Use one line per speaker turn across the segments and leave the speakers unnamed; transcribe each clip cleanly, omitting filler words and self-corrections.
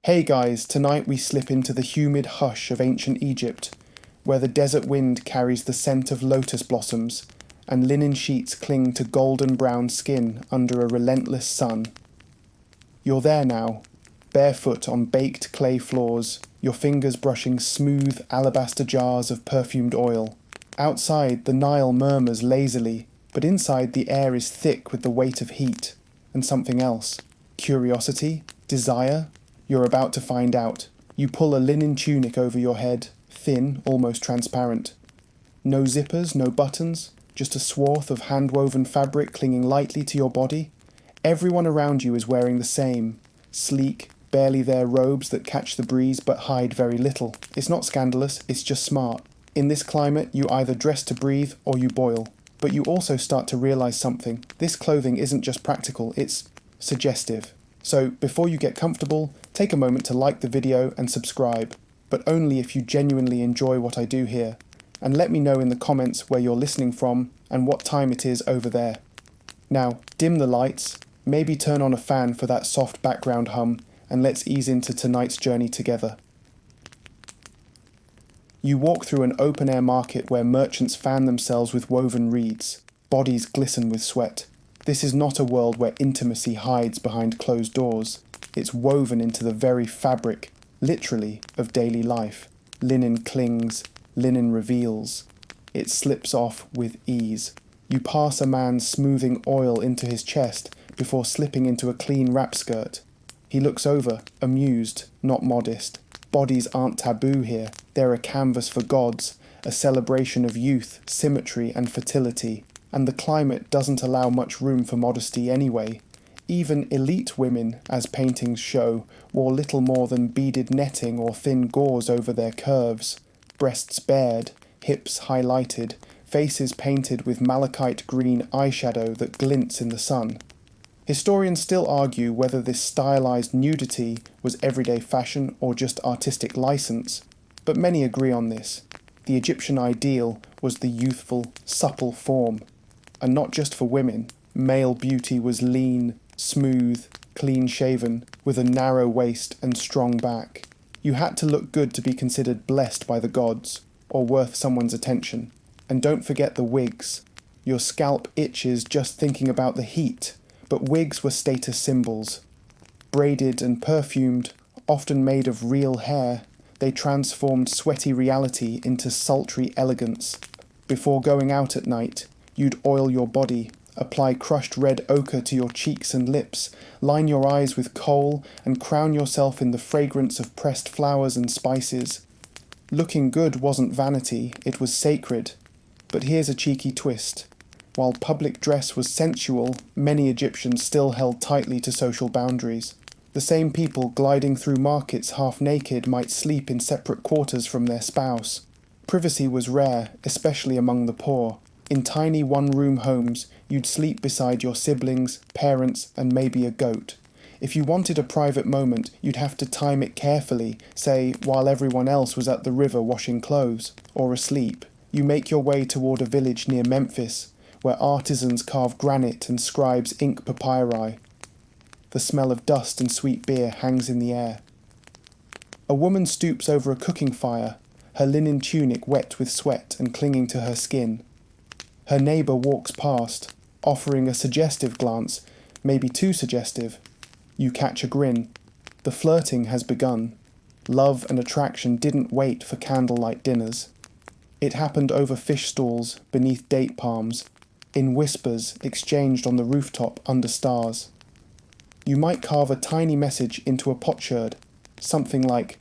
Hey guys, tonight we slip into the humid hush of ancient Egypt, where the desert wind carries the scent of lotus blossoms, and linen sheets cling to golden brown skin under a relentless sun. You're there now, barefoot on baked clay floors, your fingers brushing smooth alabaster jars of perfumed oil. Outside, the Nile murmurs lazily, but inside the air is thick with the weight of heat, and something else. Curiosity? Desire? You're about to find out. You pull a linen tunic over your head, thin, almost transparent. No zippers, no buttons, just a swath of hand-woven fabric clinging lightly to your body. Everyone around you is wearing the same, sleek, barely there robes that catch the breeze but hide very little. It's not scandalous, it's just smart. In this climate, you either dress to breathe or you boil. But you also start to realize something. This clothing isn't just practical, it's suggestive. So before you get comfortable, take a moment to like the video and subscribe, but only if you genuinely enjoy what I do here. And let me know in the comments where you're listening from and what time it is over there. Now, dim the lights, maybe turn on a fan for that soft background hum, and let's ease into tonight's journey together. You walk through an open-air market where merchants fan themselves with woven reeds. Bodies glisten with sweat. This is not a world where intimacy hides behind closed doors. It's woven into the very fabric, literally, of daily life. Linen clings, linen reveals. It slips off with ease. You pass a man smoothing oil into his chest before slipping into a clean wrap skirt. He looks over, amused, not modest. Bodies aren't taboo here. They're a canvas for gods, a celebration of youth, symmetry, and fertility. And the climate doesn't allow much room for modesty anyway. Even elite women, as paintings show, wore little more than beaded netting or thin gauze over their curves, breasts bared, hips highlighted, faces painted with malachite green eyeshadow that glints in the sun. Historians still argue whether this stylized nudity was everyday fashion or just artistic license, but many agree on this. The Egyptian ideal was the youthful, supple form. And not just for women. Male beauty was lean, smooth, clean-shaven, with a narrow waist and strong back. You had to look good to be considered blessed by the gods, or worth someone's attention. And don't forget the wigs. Your scalp itches just thinking about the heat, but wigs were status symbols. Braided and perfumed, often made of real hair, they transformed sweaty reality into sultry elegance. Before going out at night, you'd oil your body, apply crushed red ochre to your cheeks and lips, line your eyes with kohl, and crown yourself in the fragrance of pressed flowers and spices. Looking good wasn't vanity, it was sacred. But here's a cheeky twist. While public dress was sensual, many Egyptians still held tightly to social boundaries. The same people gliding through markets half naked might sleep in separate quarters from their spouse. Privacy was rare, especially among the poor. In tiny one-room homes, you'd sleep beside your siblings, parents, and maybe a goat. If you wanted a private moment, you'd have to time it carefully, say, while everyone else was at the river washing clothes, or asleep. You make your way toward a village near Memphis, where artisans carve granite and scribes ink papyri. The smell of dust and sweet beer hangs in the air. A woman stoops over a cooking fire, her linen tunic wet with sweat and clinging to her skin. Her neighbour walks past, offering a suggestive glance, maybe too suggestive. You catch a grin. The flirting has begun. Love and attraction didn't wait for candlelight dinners. It happened over fish stalls, beneath date palms, in whispers exchanged on the rooftop under stars. You might carve a tiny message into a potsherd, something like,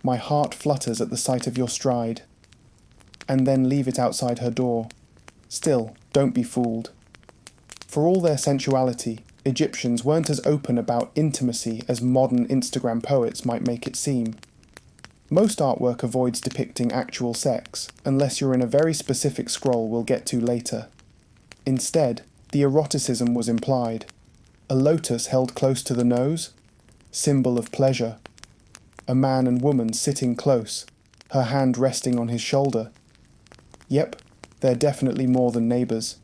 "My heart flutters at the sight of your stride," and then leave it outside her door. Still, don't be fooled. For all their sensuality, Egyptians weren't as open about intimacy as modern Instagram poets might make it seem. Most artwork avoids depicting actual sex, unless you're in a very specific scroll we'll get to later. Instead, the eroticism was implied. A lotus held close to the nose, symbol of pleasure. A man and woman sitting close, her hand resting on his shoulder. Yep, they're definitely more than neighbours.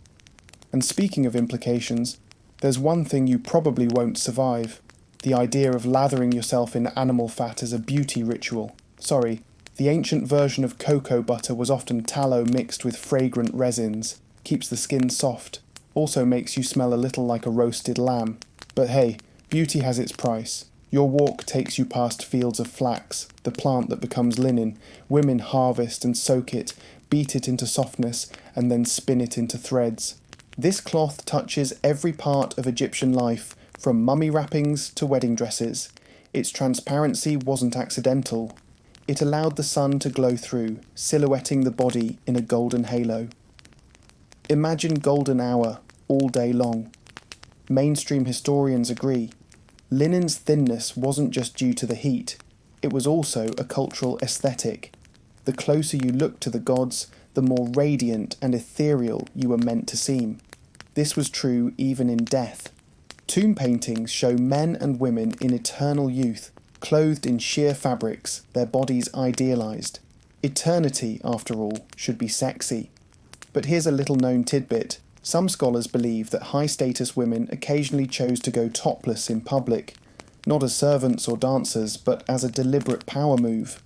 And speaking of implications, there's one thing you probably won't survive. the idea of lathering yourself in animal fat as a beauty ritual. Sorry, the ancient version of cocoa butter was often tallow mixed with fragrant resins, keeps the skin soft, also makes you smell a little like a roasted lamb. But hey, beauty has its price. Your walk takes you past fields of flax, the plant that becomes linen. Women harvest and soak it, beat it into softness, and then spin it into threads. This cloth touches every part of Egyptian life, from mummy wrappings to wedding dresses. Its transparency wasn't accidental. It allowed the sun to glow through, silhouetting the body in a golden halo. Imagine golden hour all day long. Mainstream historians agree. Linen's thinness wasn't just due to the heat, it was also a cultural aesthetic. The closer you looked to the gods, the more radiant and ethereal you were meant to seem. This was true even in death. Tomb paintings show men and women in eternal youth, clothed in sheer fabrics, their bodies idealized. Eternity, after all, should be sexy. But here's a little-known tidbit. Some scholars believe that high-status women occasionally chose to go topless in public, not as servants or dancers, but as a deliberate power move.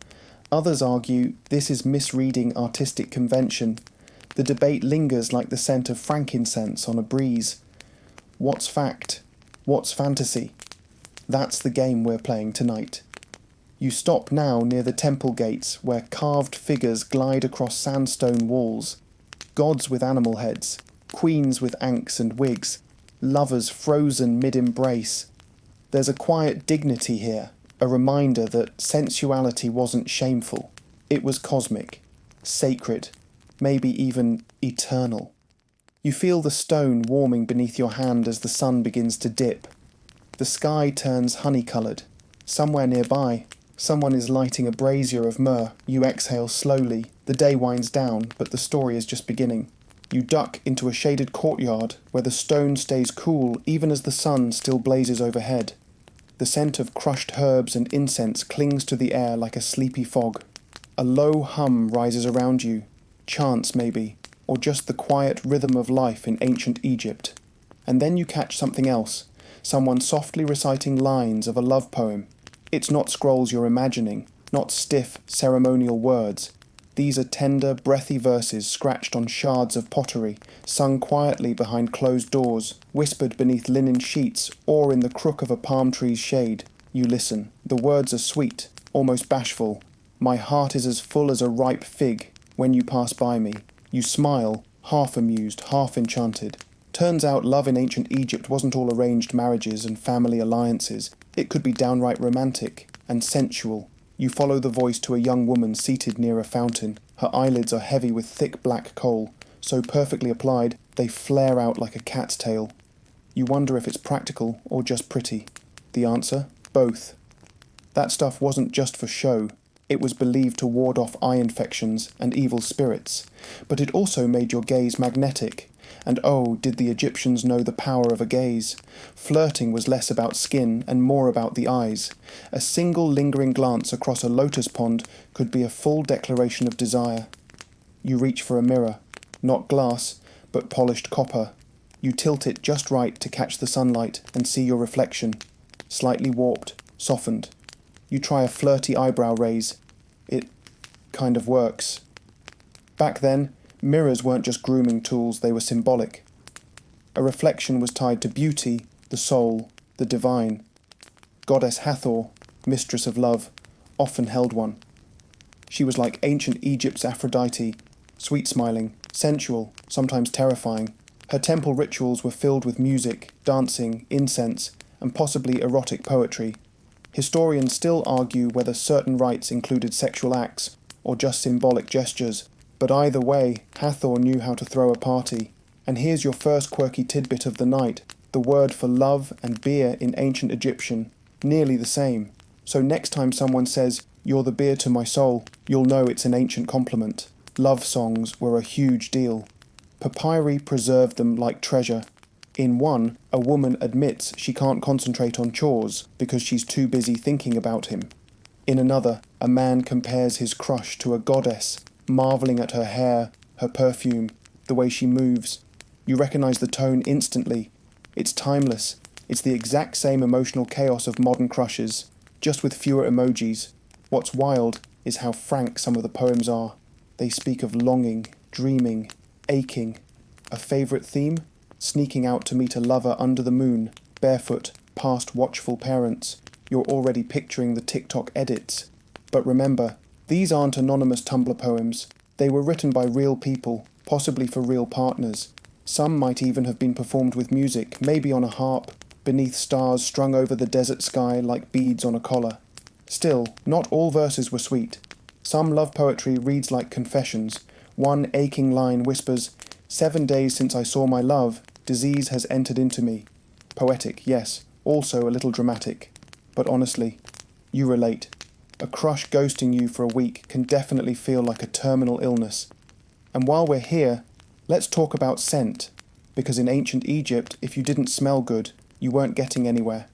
Others argue this is misreading artistic convention. The debate lingers like the scent of frankincense on a breeze. What's fact? What's fantasy? That's the game we're playing tonight. You stop now near the temple gates, where carved figures glide across sandstone walls. Gods with animal heads, queens with ankhs and wigs, lovers frozen mid-embrace. There's a quiet dignity here, a reminder that sensuality wasn't shameful. It was cosmic, sacred, maybe even eternal. You feel the stone warming beneath your hand as the sun begins to dip. The sky turns honey-coloured. Somewhere nearby, someone is lighting a brazier of myrrh. You exhale slowly. The day winds down, but the story is just beginning. You duck into a shaded courtyard where the stone stays cool even as the sun still blazes overhead. The scent of crushed herbs and incense clings to the air like a sleepy fog. A low hum rises around you, chants maybe, or just the quiet rhythm of life in ancient Egypt. And then you catch something else, someone softly reciting lines of a love poem. It's not scrolls you're imagining, not stiff, ceremonial words. These are tender, breathy verses scratched on shards of pottery, sung quietly behind closed doors, whispered beneath linen sheets, or in the crook of a palm tree's shade. You listen. The words are sweet, almost bashful. My heart is as full as a ripe fig when you pass by me. You smile, half amused, half enchanted. Turns out love in ancient Egypt wasn't all arranged marriages and family alliances. It could be downright romantic and sensual. You follow the voice to a young woman seated near a fountain. Her eyelids are heavy with thick black kohl, so perfectly applied they flare out like a cat's tail. You wonder if it's practical or just pretty. The answer? Both. That stuff wasn't just for show. It was believed to ward off eye infections and evil spirits, but it also made your gaze magnetic. And oh, did the Egyptians know the power of a gaze. Flirting was less about skin and more about the eyes. A single lingering glance across a lotus pond could be a full declaration of desire. You reach for a mirror, not glass, but polished copper. You tilt it just right to catch the sunlight and see your reflection. Slightly warped, softened. You try a flirty eyebrow raise. It kind of works. Back then, mirrors weren't just grooming tools, they were symbolic. A reflection was tied to beauty, the soul, the divine. Goddess Hathor, mistress of love, often held one. She was like ancient Egypt's Aphrodite, sweet-smiling, sensual, sometimes terrifying. Her temple rituals were filled with music, dancing, incense, and possibly erotic poetry. Historians still argue whether certain rites included sexual acts or just symbolic gestures, but either way, Hathor knew how to throw a party. And here's your first quirky tidbit of the night. The word for love and beer in ancient Egyptian, nearly the same. So next time someone says, "You're the beer to my soul," you'll know it's an ancient compliment. Love songs were a huge deal. Papyri preserved them like treasure. In one, a woman admits she can't concentrate on chores because she's too busy thinking about him. In another, a man compares his crush to a goddess, marvelling at her hair, her perfume, the way she moves. You recognize the tone instantly. It's timeless, It's the exact same emotional chaos of modern crushes, just with fewer emojis. What's wild is how frank some of the poems are. They speak of longing, dreaming, aching. A favourite theme? Sneaking out to meet a lover under the moon, barefoot, past watchful parents. You're already picturing the TikTok edits. But remember, these aren't anonymous Tumblr poems. They were written by real people, possibly for real partners. Some might even have been performed with music, maybe on a harp, beneath stars strung over the desert sky like beads on a collar. Still, not all verses were sweet. Some love poetry reads like confessions. One aching line whispers, 7 days since I saw my love, disease has entered into me. Poetic, yes, also a little dramatic. But honestly, you relate. A crush ghosting you for a week can definitely feel like a terminal illness. And while we're here, let's talk about scent, because in ancient Egypt, if you didn't smell good, you weren't getting anywhere.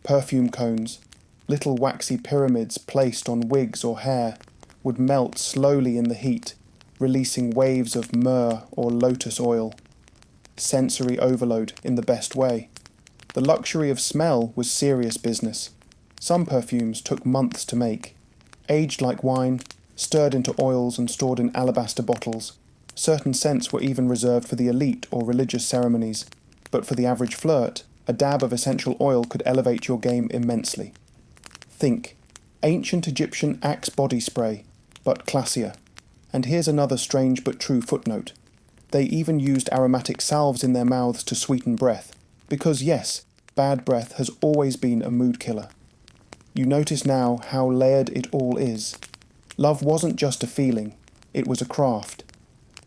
Perfume cones, little waxy pyramids placed on wigs or hair, would melt slowly in the heat, releasing waves of myrrh or lotus oil. Sensory overload in the best way. The luxury of smell was serious business. Some perfumes took months to make. Aged like wine, stirred into oils and stored in alabaster bottles. Certain scents were even reserved for the elite or religious ceremonies. But for the average flirt, a dab of essential oil could elevate your game immensely. Think, ancient Egyptian Axe body spray, but classier. And here's another strange but true footnote. They even used aromatic salves in their mouths to sweeten breath. Because yes, bad breath has always been a mood killer. You notice now how layered it all is. Love wasn't just a feeling, it was a craft.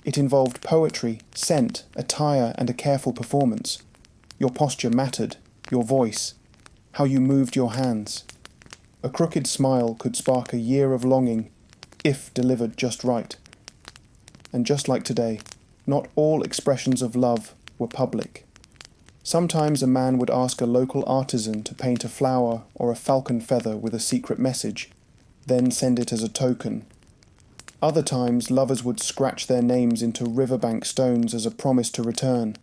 It involved poetry, scent, attire, and a careful performance. Your posture mattered, your voice, how you moved your hands. A crooked smile could spark a year of longing, if delivered just right. And just like today, not all expressions of love were public. Sometimes a man would ask a local artisan to paint a flower or a falcon feather with a secret message, then send it as a token. Other times lovers would scratch their names into riverbank stones as a promise to return.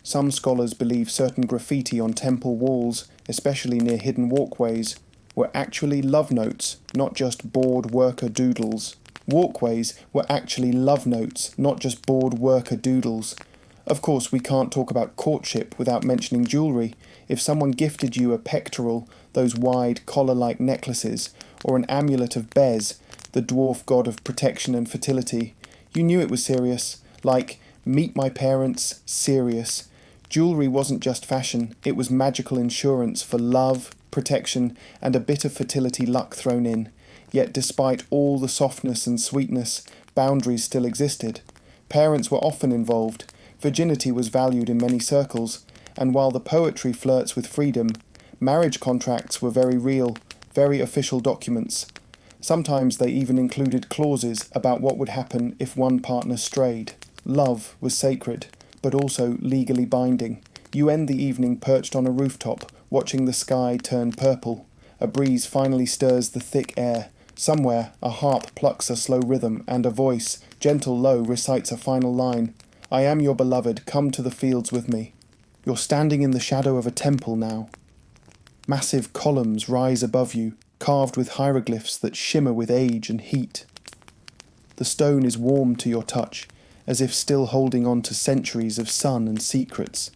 Some scholars believe certain graffiti on temple walls, especially near hidden walkways, were actually love notes, not just bored worker doodles. Walkways were actually love notes, not just bored worker doodles. Of course, we can't talk about courtship without mentioning jewellery. If someone gifted you a pectoral, those wide collar-like necklaces, or an amulet of Bez, the dwarf god of protection and fertility, you knew it was serious. Like, meet my parents, serious. Jewellery wasn't just fashion, it was magical insurance for love, protection, and a bit of fertility luck thrown in. Yet despite all the softness and sweetness, boundaries still existed. Parents were often involved. Virginity was valued in many circles, and while the poetry flirts with freedom, marriage contracts were very real, very official documents. Sometimes they even included clauses about what would happen if one partner strayed. Love was sacred, but also legally binding. You end the evening perched on a rooftop, watching the sky turn purple. A breeze finally stirs the thick air. Somewhere, a harp plucks a slow rhythm, and a voice, gentle low, recites a final line. I am your beloved, come to the fields with me. You're standing in the shadow of a temple now. Massive columns rise above you, carved with hieroglyphs that shimmer with age and heat. The stone is warm to your touch, as if still holding on to centuries of sun and secrets.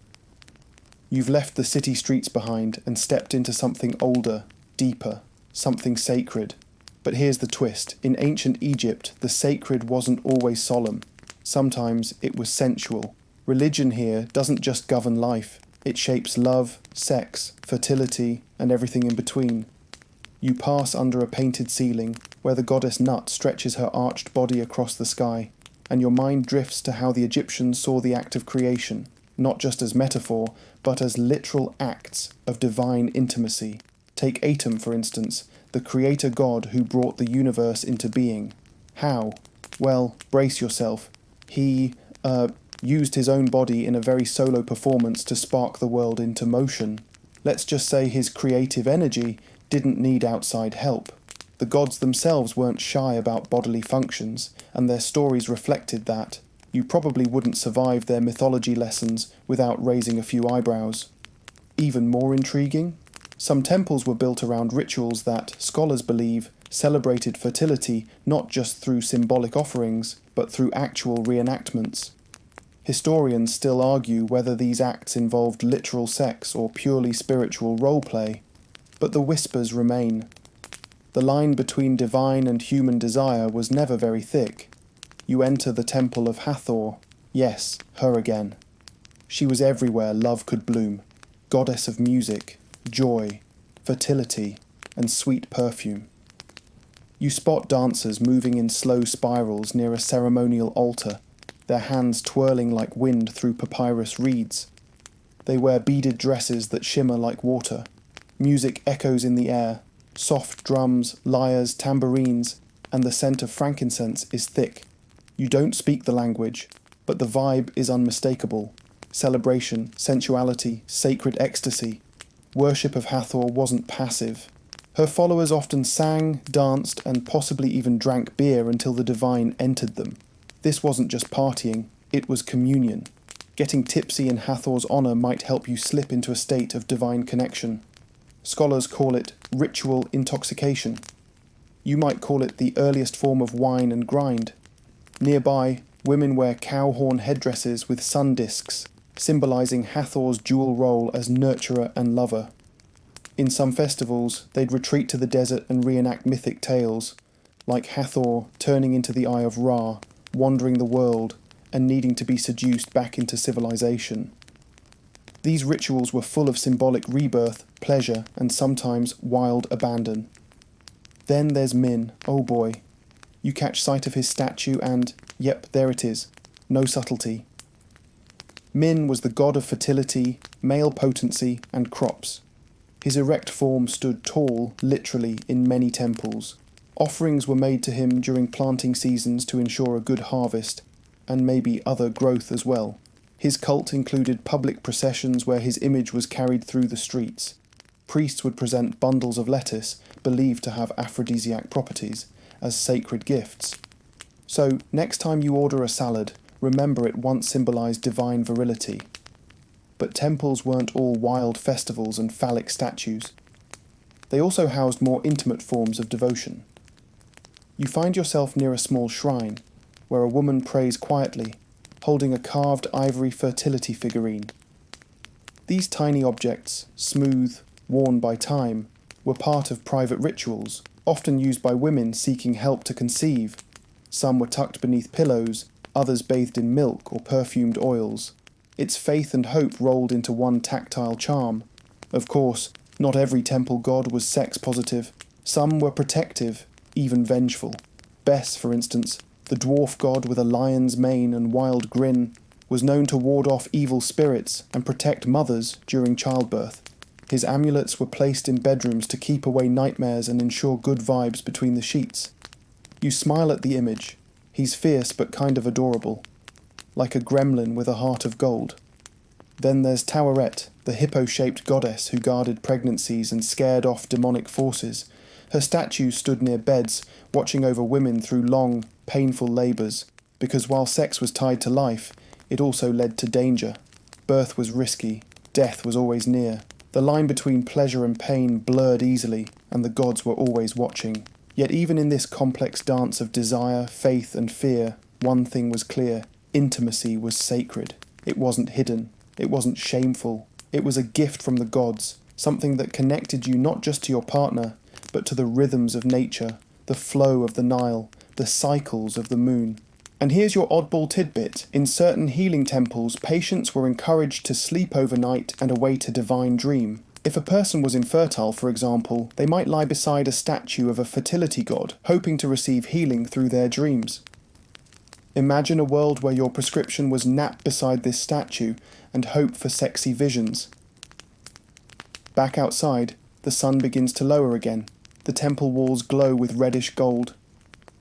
You've left the city streets behind and stepped into something older, deeper, something sacred. But here's the twist. In ancient Egypt, the sacred wasn't always solemn. Sometimes it was sensual. Religion here doesn't just govern life. It shapes love, sex, fertility, and everything in between. You pass under a painted ceiling, where the goddess Nut stretches her arched body across the sky, and your mind drifts to how the Egyptians saw the act of creation, not just as metaphor, but as literal acts of divine intimacy. Take Atum, for instance, the creator god who brought the universe into being. How? Well, brace yourself. He, used his own body in a very solo performance to spark the world into motion. Let's just say his creative energy didn't need outside help. The gods themselves weren't shy about bodily functions, and their stories reflected that. You probably wouldn't survive their mythology lessons without raising a few eyebrows. Even more intriguing? Some temples were built around rituals that, scholars believe, celebrated fertility not just through symbolic offerings, but through actual reenactments. Historians still argue whether these acts involved literal sex or purely spiritual role-play, but the whispers remain. The line between divine and human desire was never very thick. You enter the temple of Hathor. Yes, her again. She was everywhere love could bloom, goddess of music, joy, fertility, and sweet perfume. You spot dancers moving in slow spirals near a ceremonial altar, their hands twirling like wind through papyrus reeds. They wear beaded dresses that shimmer like water. Music echoes in the air, soft drums, lyres, tambourines, and the scent of frankincense is thick. You don't speak the language, but the vibe is unmistakable. Celebration, sensuality, sacred ecstasy. Worship of Hathor wasn't passive. Her followers often sang, danced, and possibly even drank beer until the divine entered them. This wasn't just partying, it was communion. Getting tipsy in Hathor's honour might help you slip into a state of divine connection. Scholars call it ritual intoxication. You might call it the earliest form of wine and grind. Nearby, women wear cow horn headdresses with sun discs, symbolising Hathor's dual role as nurturer and lover. In some festivals, they'd retreat to the desert and reenact mythic tales, like Hathor turning into the Eye of Ra, wandering the world, and needing to be seduced back into civilization. These rituals were full of symbolic rebirth, pleasure, and sometimes wild abandon. Then there's Min, oh boy. You catch sight of his statue and, yep, there it is, no subtlety. Min was the god of fertility, male potency, and crops. His erect form stood tall, literally, in many temples. Offerings were made to him during planting seasons to ensure a good harvest, and maybe other growth as well. His cult included public processions where his image was carried through the streets. Priests would present bundles of lettuce, believed to have aphrodisiac properties, as sacred gifts. So, next time you order a salad, remember it once symbolised divine virility. But temples weren't all wild festivals and phallic statues. They also housed more intimate forms of devotion. You find yourself near a small shrine, where a woman prays quietly, holding a carved ivory fertility figurine. These tiny objects, smooth, worn by time, were part of private rituals, often used by women seeking help to conceive. Some were tucked beneath pillows, others bathed in milk or perfumed oils. Its faith and hope rolled into one tactile charm. Of course, not every temple god was sex-positive. Some were protective, even vengeful. Bes, for instance, the dwarf god with a lion's mane and wild grin, was known to ward off evil spirits and protect mothers during childbirth. His amulets were placed in bedrooms to keep away nightmares and ensure good vibes between the sheets. You smile at the image. He's fierce but kind of adorable, like a gremlin with a heart of gold. Then there's Taweret, the hippo-shaped goddess who guarded pregnancies and scared off demonic forces. Her statue stood near beds, watching over women through long, painful labours, because while sex was tied to life, it also led to danger. Birth was risky, death was always near. The line between pleasure and pain blurred easily, and the gods were always watching. Yet even in this complex dance of desire, faith and fear, one thing was clear. Intimacy was sacred. It wasn't hidden. It wasn't shameful. It was a gift from the gods, something that connected you not just to your partner, but to the rhythms of nature, the flow of the Nile, the cycles of the moon. And here's your oddball tidbit. In certain healing temples, patients were encouraged to sleep overnight and await a divine dream. If a person was infertile, for example, they might lie beside a statue of a fertility god, hoping to receive healing through their dreams. Imagine a world where your prescription was nap beside this statue and hope for sexy visions. Back outside, the sun begins to lower again. The temple walls glow with reddish gold.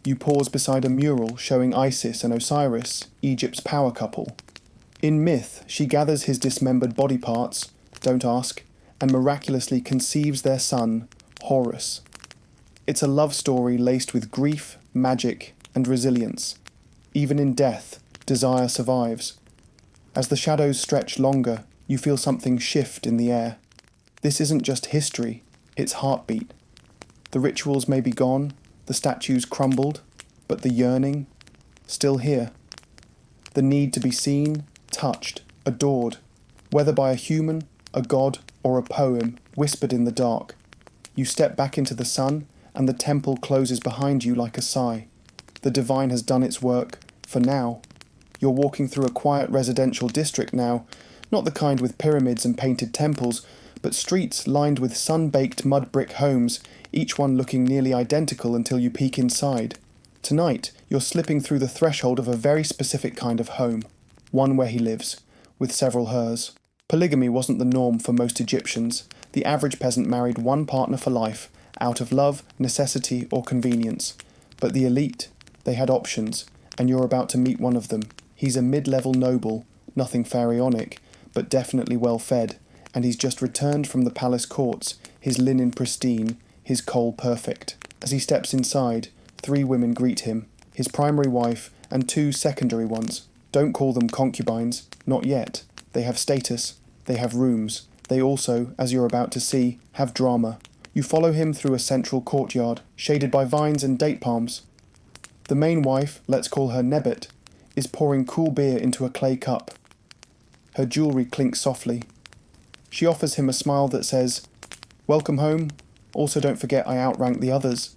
You pause beside a mural showing Isis and Osiris, Egypt's power couple. In myth, she gathers his dismembered body parts, don't ask, and miraculously conceives their son, Horus. It's a love story laced with grief, magic, and resilience. Even in death, desire survives. As the shadows stretch longer, you feel something shift in the air. This isn't just history, it's heartbeat. The rituals may be gone, the statues crumbled, but the yearning, still here. The need to be seen, touched, adored, whether by a human, a god, or a poem whispered in the dark. You step back into the sun, and the temple closes behind you like a sigh. The divine has done its work, for now. You're walking through a quiet residential district now, not the kind with pyramids and painted temples, but streets lined with sun-baked mud brick homes, each one looking nearly identical until you peek inside. Tonight, you're slipping through the threshold of a very specific kind of home, one where he lives, with several hers. Polygamy wasn't the norm for most Egyptians. The average peasant married one partner for life, out of love, necessity, or convenience. But the elite, they had options, and you're about to meet one of them. He's a mid-level noble, nothing pharaonic, but definitely well-fed, and he's just returned from the palace courts, his linen pristine, his coal perfect. As he steps inside, 3 women greet him, his primary wife and 2 secondary ones. Don't call them concubines, not yet. They have status, they have rooms. They also, as you're about to see, have drama. You follow him through a central courtyard, shaded by vines and date palms. The main wife, let's call her Nebet, is pouring cool beer into a clay cup. Her jewellery clinks softly. She offers him a smile that says, "Welcome home. Also don't forget I outrank the others."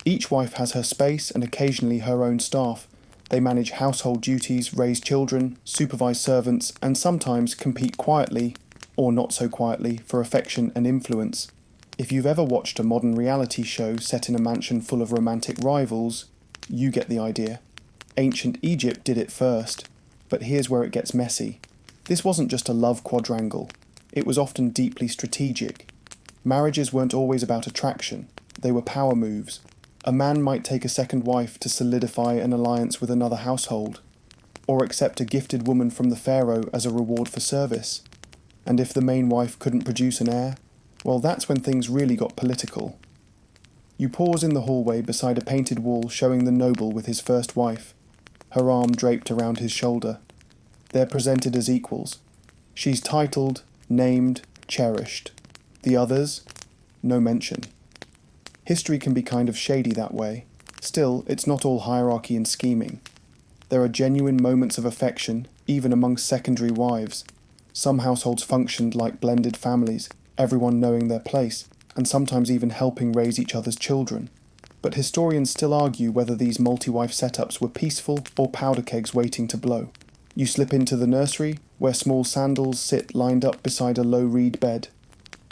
Each wife has her space and occasionally her own staff. They manage household duties, raise children, supervise servants, and sometimes compete quietly, or not so quietly, for affection and influence. If you've ever watched a modern reality show set in a mansion full of romantic rivals, you get the idea. Ancient Egypt did it first, but here's where it gets messy. This wasn't just a love quadrangle. It was often deeply strategic. Marriages weren't always about attraction. They were power moves. A man might take a second wife to solidify an alliance with another household, or accept a gifted woman from the pharaoh as a reward for service. And if the main wife couldn't produce an heir, well, that's when things really got political. You pause in the hallway beside a painted wall showing the noble with his first wife, her arm draped around his shoulder. They're presented as equals. She's titled, named, cherished. The others, no mention. History can be kind of shady that way. Still, it's not all hierarchy and scheming. There are genuine moments of affection, even among secondary wives. Some households functioned like blended families, everyone knowing their place, and sometimes even helping raise each other's children. But historians still argue whether these multi-wife setups were peaceful or powder kegs waiting to blow. You slip into the nursery, where small sandals sit lined up beside a low reed bed.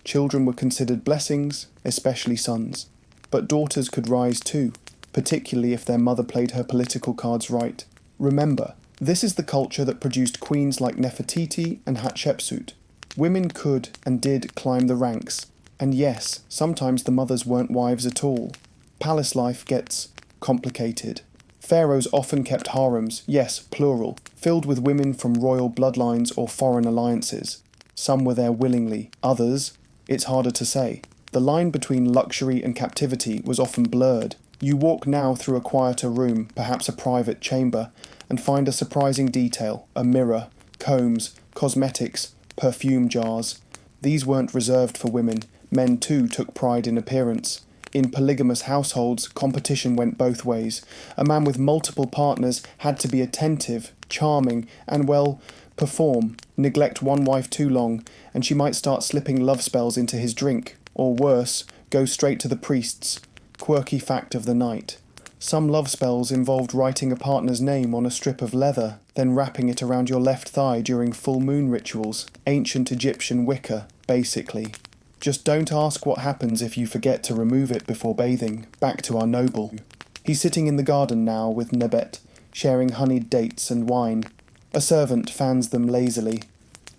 Children were considered blessings, especially sons. But daughters could rise too, particularly if their mother played her political cards right. Remember, this is the culture that produced queens like Nefertiti and Hatshepsut. Women could and did climb the ranks, and yes, sometimes the mothers weren't wives at all. Palace life gets complicated. Pharaohs often kept harems, yes, plural, filled with women from royal bloodlines or foreign alliances. Some were there willingly, others, it's harder to say. The line between luxury and captivity was often blurred. You walk now through a quieter room, perhaps a private chamber, and find a surprising detail: a mirror, combs, cosmetics, perfume jars. These weren't reserved for women. Men too took pride in appearance. In polygamous households, competition went both ways. A man with multiple partners had to be attentive, charming, and, well, perform. Neglect one wife too long, and she might start slipping love spells into his drink. Or worse, go straight to the priests. Quirky fact of the night. Some love spells involved writing a partner's name on a strip of leather, then wrapping it around your left thigh during full moon rituals. Ancient Egyptian Wicca, basically. Just don't ask what happens if you forget to remove it before bathing. Back to our noble. He's sitting in the garden now with Nebet, sharing honeyed dates and wine. A servant fans them lazily.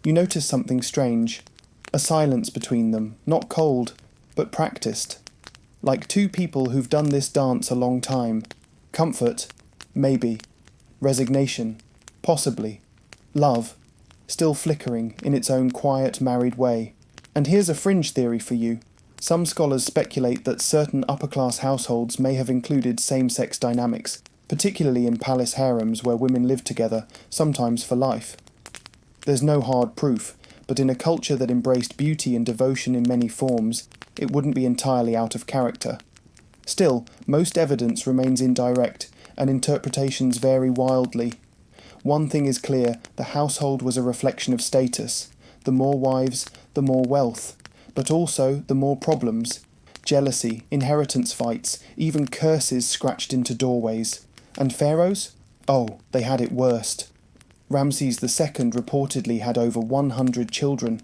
You notice something strange. A silence between them, not cold, but practiced. Like 2 people who've done this dance a long time. Comfort? Maybe. Resignation? Possibly. Love? Still flickering in its own quiet, married way. And here's a fringe theory for you. Some scholars speculate that certain upper-class households may have included same-sex dynamics, particularly in palace harems where women lived together, sometimes for life. There's no hard proof, but in a culture that embraced beauty and devotion in many forms, it wouldn't be entirely out of character. Still, most evidence remains indirect, and interpretations vary wildly. One thing is clear, the household was a reflection of status. The more wives, the more wealth, but also the more problems. Jealousy, inheritance fights, even curses scratched into doorways. And pharaohs? Oh, they had it worst. Ramses II reportedly had over 100 children.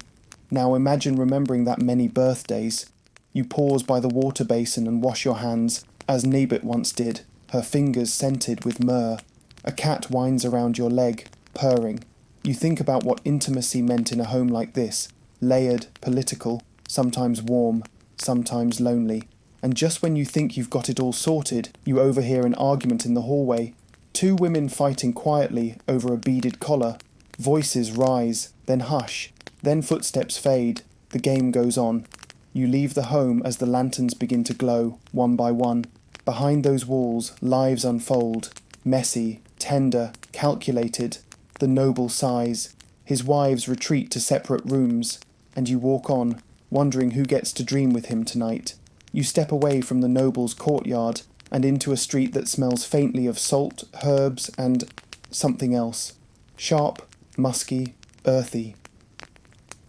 Now imagine remembering that many birthdays. You pause by the water basin and wash your hands, as Nebet once did, her fingers scented with myrrh. A cat whines around your leg, purring. You think about what intimacy meant in a home like this, layered, political, sometimes warm, sometimes lonely. And just when you think you've got it all sorted, you overhear an argument in the hallway. Two women fighting quietly over a beaded collar. Voices rise, then hush, then footsteps fade. The game goes on. You leave the home as the lanterns begin to glow, one by one. Behind those walls, lives unfold. Messy, tender, calculated. The noble sighs. His wives retreat to separate rooms. And you walk on, wondering who gets to dream with him tonight. You step away from the noble's courtyard and into a street that smells faintly of salt, herbs, and something else. Sharp, musky, earthy.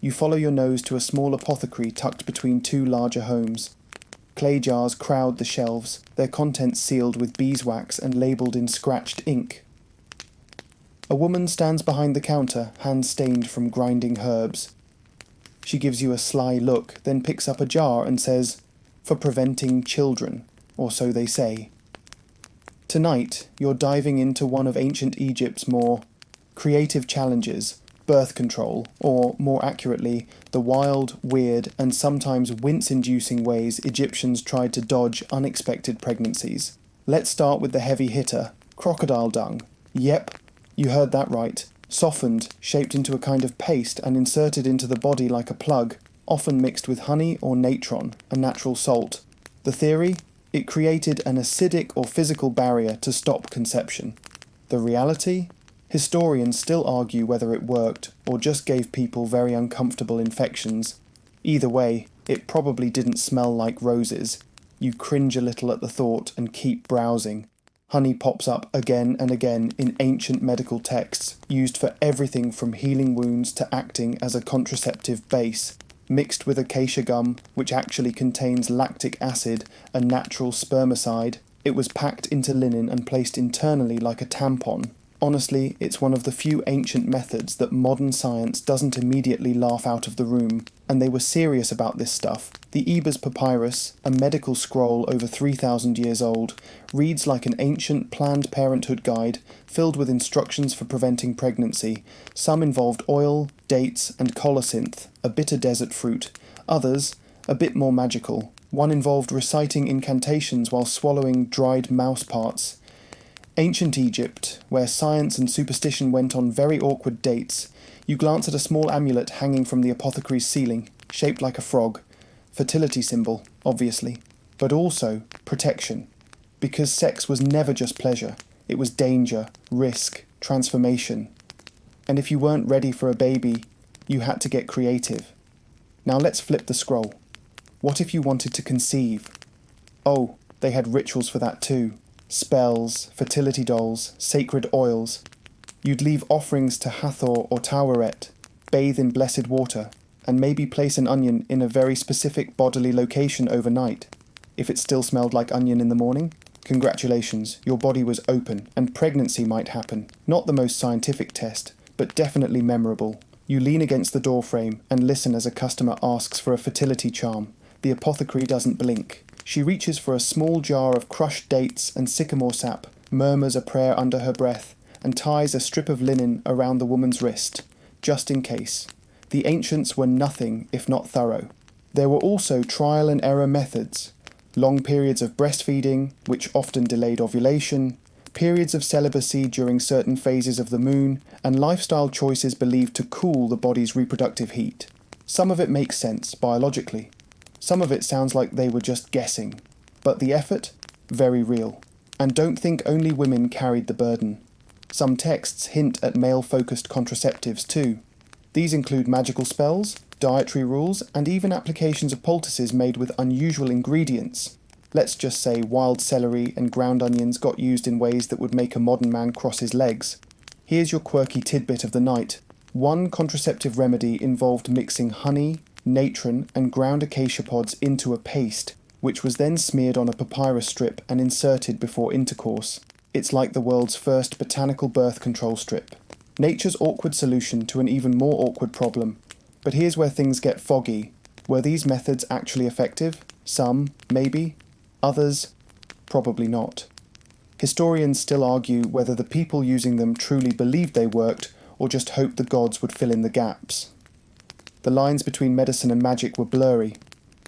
You follow your nose to a small apothecary tucked between two larger homes. Clay jars crowd the shelves, their contents sealed with beeswax and labelled in scratched ink. A woman stands behind the counter, hands stained from grinding herbs. She gives you a sly look, then picks up a jar and says, "For preventing children," or so they say. Tonight, you're diving into one of ancient Egypt's more creative challenges, birth control, or more accurately, the wild, weird, and sometimes wince-inducing ways Egyptians tried to dodge unexpected pregnancies. Let's start with the heavy hitter, crocodile dung. Yep, you heard that right. Softened, shaped into a kind of paste and inserted into the body like a plug, often mixed with honey or natron, a natural salt. The theory? It created an acidic or physical barrier to stop conception. The reality? Historians still argue whether it worked or just gave people very uncomfortable infections. Either way, it probably didn't smell like roses. You cringe a little at the thought and keep browsing. Honey pops up again and again in ancient medical texts, used for everything from healing wounds to acting as a contraceptive base. Mixed with acacia gum, which actually contains lactic acid, a natural spermicide, it was packed into linen and placed internally like a tampon. Honestly, it's one of the few ancient methods that modern science doesn't immediately laugh out of the room, and they were serious about this stuff. The Ebers Papyrus, a medical scroll over 3,000 years old, reads like an ancient Planned Parenthood guide filled with instructions for preventing pregnancy. Some involved oil, dates, and colocynth, a bitter desert fruit. Others, a bit more magical. One involved reciting incantations while swallowing dried mouse parts. Ancient Egypt, where science and superstition went on very awkward dates. You glance at a small amulet hanging from the apothecary's ceiling, shaped like a frog. Fertility symbol, obviously. But also protection. Because sex was never just pleasure. It was danger, risk, transformation. And if you weren't ready for a baby, you had to get creative. Now let's flip the scroll. What if you wanted to conceive? Oh, they had rituals for that too. Spells, fertility dolls, sacred oils. You'd leave offerings to Hathor or Taweret, bathe in blessed water, and maybe place an onion in a very specific bodily location overnight. If it still smelled like onion in the morning, congratulations, your body was open, and pregnancy might happen. Not the most scientific test, but definitely memorable. You lean against the doorframe and listen as a customer asks for a fertility charm. The apothecary doesn't blink. She reaches for a small jar of crushed dates and sycamore sap, murmurs a prayer under her breath, and ties a strip of linen around the woman's wrist, just in case. The ancients were nothing if not thorough. There were also trial and error methods. Long periods of breastfeeding, which often delayed ovulation, periods of celibacy during certain phases of the moon, and lifestyle choices believed to cool the body's reproductive heat. Some of it makes sense biologically. Some of it sounds like they were just guessing. But the effort? Very real. And don't think only women carried the burden. Some texts hint at male-focused contraceptives too. These include magical spells, dietary rules, and even applications of poultices made with unusual ingredients. Let's just say wild celery and ground onions got used in ways that would make a modern man cross his legs. Here's your quirky tidbit of the night. One contraceptive remedy involved mixing honey, natron, and ground acacia pods into a paste, which was then smeared on a papyrus strip and inserted before intercourse. It's like the world's first botanical birth control strip. Nature's awkward solution to an even more awkward problem. But here's where things get foggy. Were these methods actually effective? Some, maybe. Others, probably not. Historians still argue whether the people using them truly believed they worked or just hoped the gods would fill in the gaps. The lines between medicine and magic were blurry.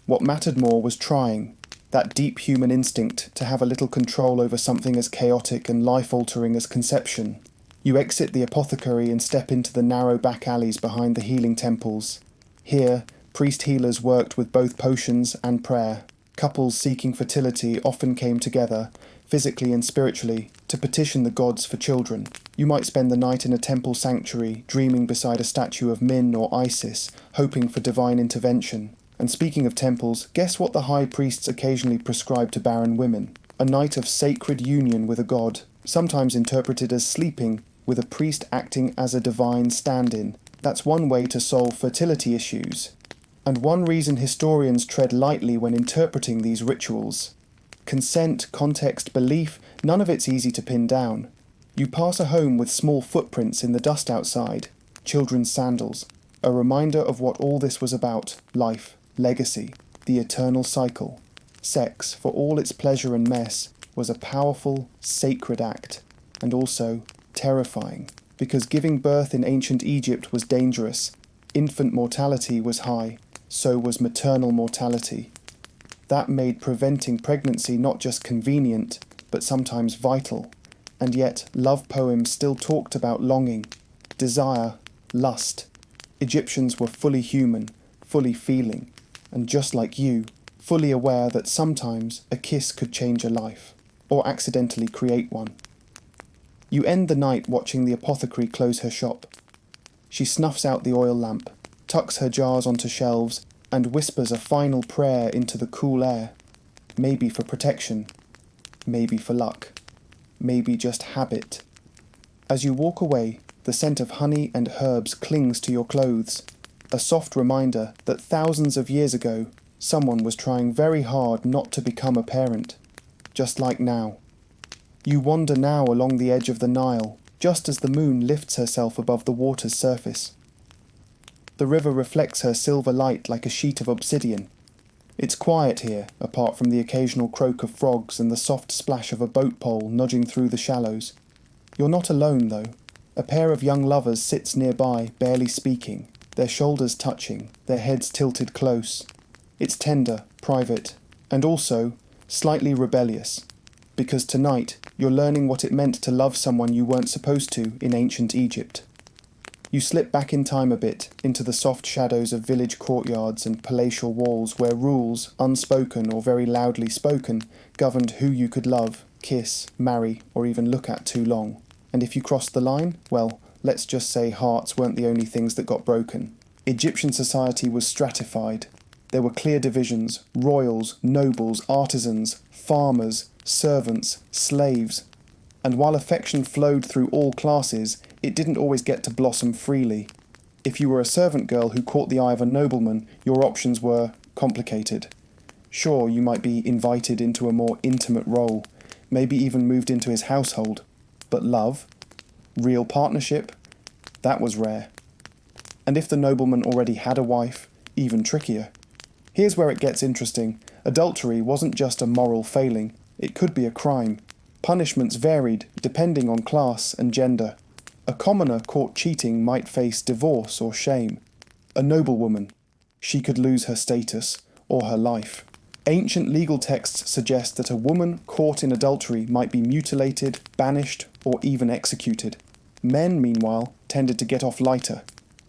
What mattered more was trying, that deep human instinct to have a little control over something as chaotic and life-altering as conception. You exit the apothecary and step into the narrow back alleys behind the healing temples. Here, priest-healers worked with both potions and prayer. Couples seeking fertility often came together, physically and spiritually, to petition the gods for children. You might spend the night in a temple sanctuary, dreaming beside a statue of Min or Isis, hoping for divine intervention. And speaking of temples, guess what the high priests occasionally prescribed to barren women? A night of sacred union with a god, sometimes interpreted as sleeping, with a priest acting as a divine stand-in. That's one way to solve fertility issues. And one reason historians tread lightly when interpreting these rituals. Consent, context, belief, none of it's easy to pin down. You pass a home with small footprints in the dust outside, children's sandals, a reminder of what all this was about: life, legacy, the eternal cycle. Sex, for all its pleasure and mess, was a powerful, sacred act, and also terrifying, because giving birth in ancient Egypt was dangerous. Infant mortality was high, so was maternal mortality. That made preventing pregnancy not just convenient, but sometimes vital. And yet, love poems still talked about longing, desire, lust. Egyptians were fully human, fully feeling, and just like you, fully aware that sometimes a kiss could change a life, or accidentally create one. You end the night watching the apothecary close her shop. She snuffs out the oil lamp, tucks her jars onto shelves, and whispers a final prayer into the cool air. Maybe for protection, maybe for luck, maybe just habit. As you walk away, the scent of honey and herbs clings to your clothes, a soft reminder that thousands of years ago, someone was trying very hard not to become a parent, just like now. You wander now along the edge of the Nile, just as the moon lifts herself above the water's surface. The river reflects her silver light like a sheet of obsidian. It's quiet here, apart from the occasional croak of frogs and the soft splash of a boat pole nudging through the shallows. You're not alone, though. A pair of young lovers sits nearby, barely speaking, their shoulders touching, their heads tilted close. It's tender, private, and also slightly rebellious. Because tonight, you're learning what it meant to love someone you weren't supposed to in ancient Egypt. You slip back in time a bit, into the soft shadows of village courtyards and palatial walls where rules, unspoken or very loudly spoken, governed who you could love, kiss, marry, or even look at too long. And if you crossed the line, well, let's just say hearts weren't the only things that got broken. Egyptian society was stratified. There were clear divisions: royals, nobles, artisans, farmers, servants, slaves. And while affection flowed through all classes, it didn't always get to blossom freely. If you were a servant girl who caught the eye of a nobleman, your options were complicated. Sure, you might be invited into a more intimate role, maybe even moved into his household. But love? Real partnership? That was rare. And if the nobleman already had a wife, even trickier. Here's where it gets interesting. Adultery wasn't just a moral failing, it could be a crime. Punishments varied depending on class and gender. A commoner caught cheating might face divorce or shame. A noblewoman, she could lose her status or her life. Ancient legal texts suggest that a woman caught in adultery might be mutilated, banished, or even executed. Men, meanwhile, tended to get off lighter.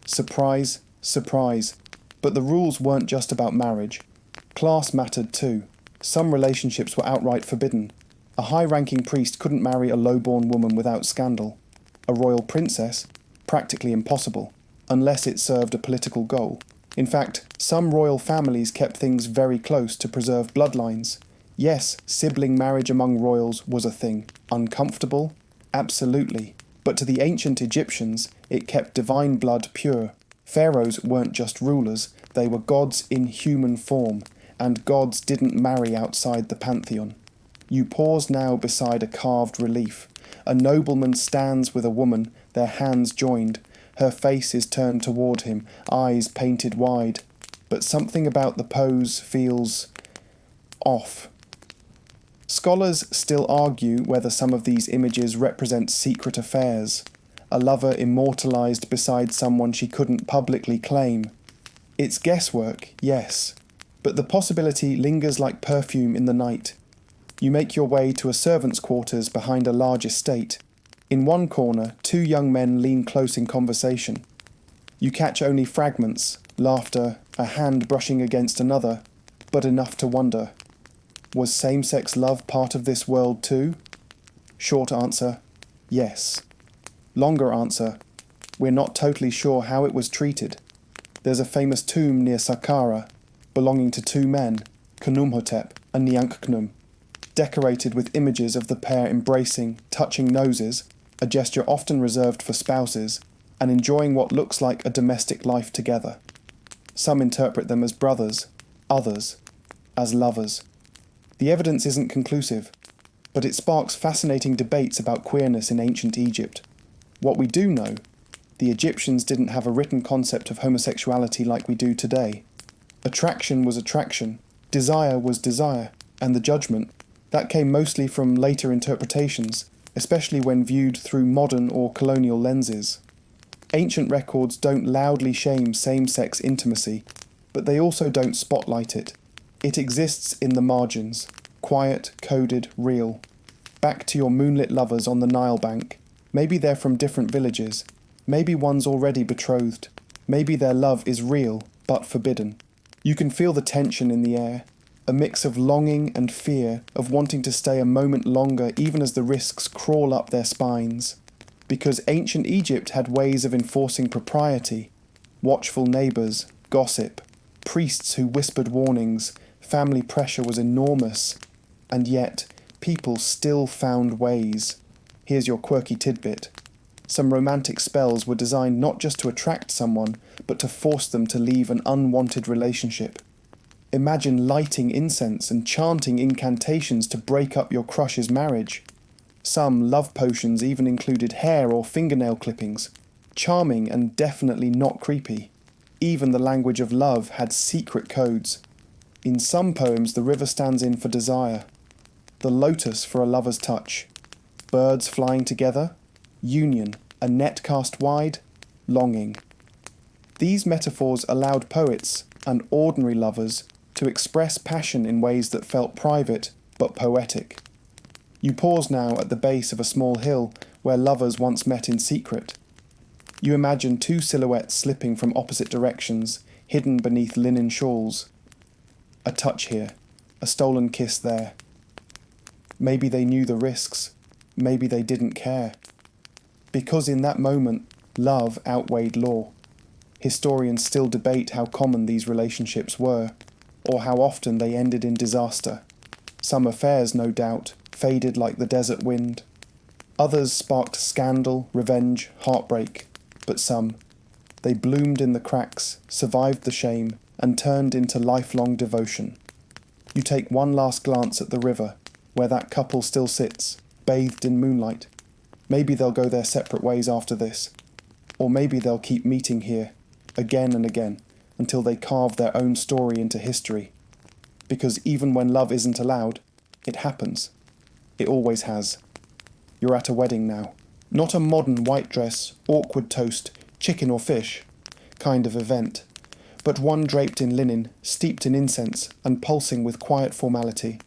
Surprise, surprise. But the rules weren't just about marriage. Class mattered too. Some relationships were outright forbidden. A high-ranking priest couldn't marry a low-born woman without scandal. A royal princess? Practically impossible. unless it served a political goal. In fact, some royal families kept things very close to preserve bloodlines. Yes, sibling marriage among royals was a thing. Uncomfortable? Absolutely. But to the ancient Egyptians, it kept divine blood pure. Pharaohs weren't just rulers, they were gods in human form, and gods didn't marry outside the pantheon. You pause now beside a carved relief. A nobleman stands with a woman, their hands joined. Her face is turned toward him, eyes painted wide. But something about the pose feels off. Scholars still argue whether some of these images represent secret affairs, a lover immortalised beside someone she couldn't publicly claim. It's guesswork, yes, but the possibility lingers like perfume in the night. You make your way to a servant's quarters behind a large estate. In one corner, two young men lean close in conversation. You catch only fragments, laughter, a hand brushing against another, but enough to wonder. Was same-sex love part of this world too? Short answer, yes. Longer answer, we're not totally sure how it was treated. There's a famous tomb near Saqqara, belonging to two men, Khnumhotep and Nyankhnum, decorated with images of the pair embracing, touching noses, a gesture often reserved for spouses, and enjoying what looks like a domestic life together. Some interpret them as brothers, others as lovers. The evidence isn't conclusive, but it sparks fascinating debates about queerness in ancient Egypt. What we do know, the Egyptians didn't have a written concept of homosexuality like we do today. Attraction was attraction, desire was desire, and the judgment, that came mostly from later interpretations, especially when viewed through modern or colonial lenses. Ancient records don't loudly shame same-sex intimacy, but they also don't spotlight it. It exists in the margins, quiet, coded, real. Back to your moonlit lovers on the Nile bank. Maybe they're from different villages. Maybe one's already betrothed. Maybe their love is real, but forbidden. You can feel the tension in the air, a mix of longing and fear, of wanting to stay a moment longer even as the risks crawl up their spines. Because ancient Egypt had ways of enforcing propriety, watchful neighbours, gossip, priests who whispered warnings. Family pressure was enormous, and yet people still found ways. Here's your quirky tidbit. Some romantic spells were designed not just to attract someone, but to force them to leave an unwanted relationship. Imagine lighting incense and chanting incantations to break up your crush's marriage. Some love potions even included hair or fingernail clippings. Charming and definitely not creepy. Even the language of love had secret codes. In some poems, the river stands in for desire, the lotus for a lover's touch, birds flying together, union, a net cast wide, longing. These metaphors allowed poets and ordinary lovers to express passion in ways that felt private but poetic. You pause now at the base of a small hill where lovers once met in secret. You imagine two silhouettes slipping from opposite directions, hidden beneath linen shawls. A touch here, a stolen kiss there. Maybe they knew the risks, maybe they didn't care. Because in that moment, love outweighed law. Historians still debate how common these relationships were, or how often they ended in disaster. Some affairs, no doubt, faded like the desert wind. Others sparked scandal, revenge, heartbreak. But some, they bloomed in the cracks, survived the shame, and turned into lifelong devotion. You take one last glance at the river, where that couple still sits, bathed in moonlight. Maybe they'll go their separate ways after this. Or maybe they'll keep meeting here, again and again, until they carve their own story into history. Because even when love isn't allowed, it happens. It always has. You're at a wedding now. Not a modern white dress, awkward toast, chicken or fish kind of event, but one draped in linen, steeped in incense, and pulsing with quiet formality.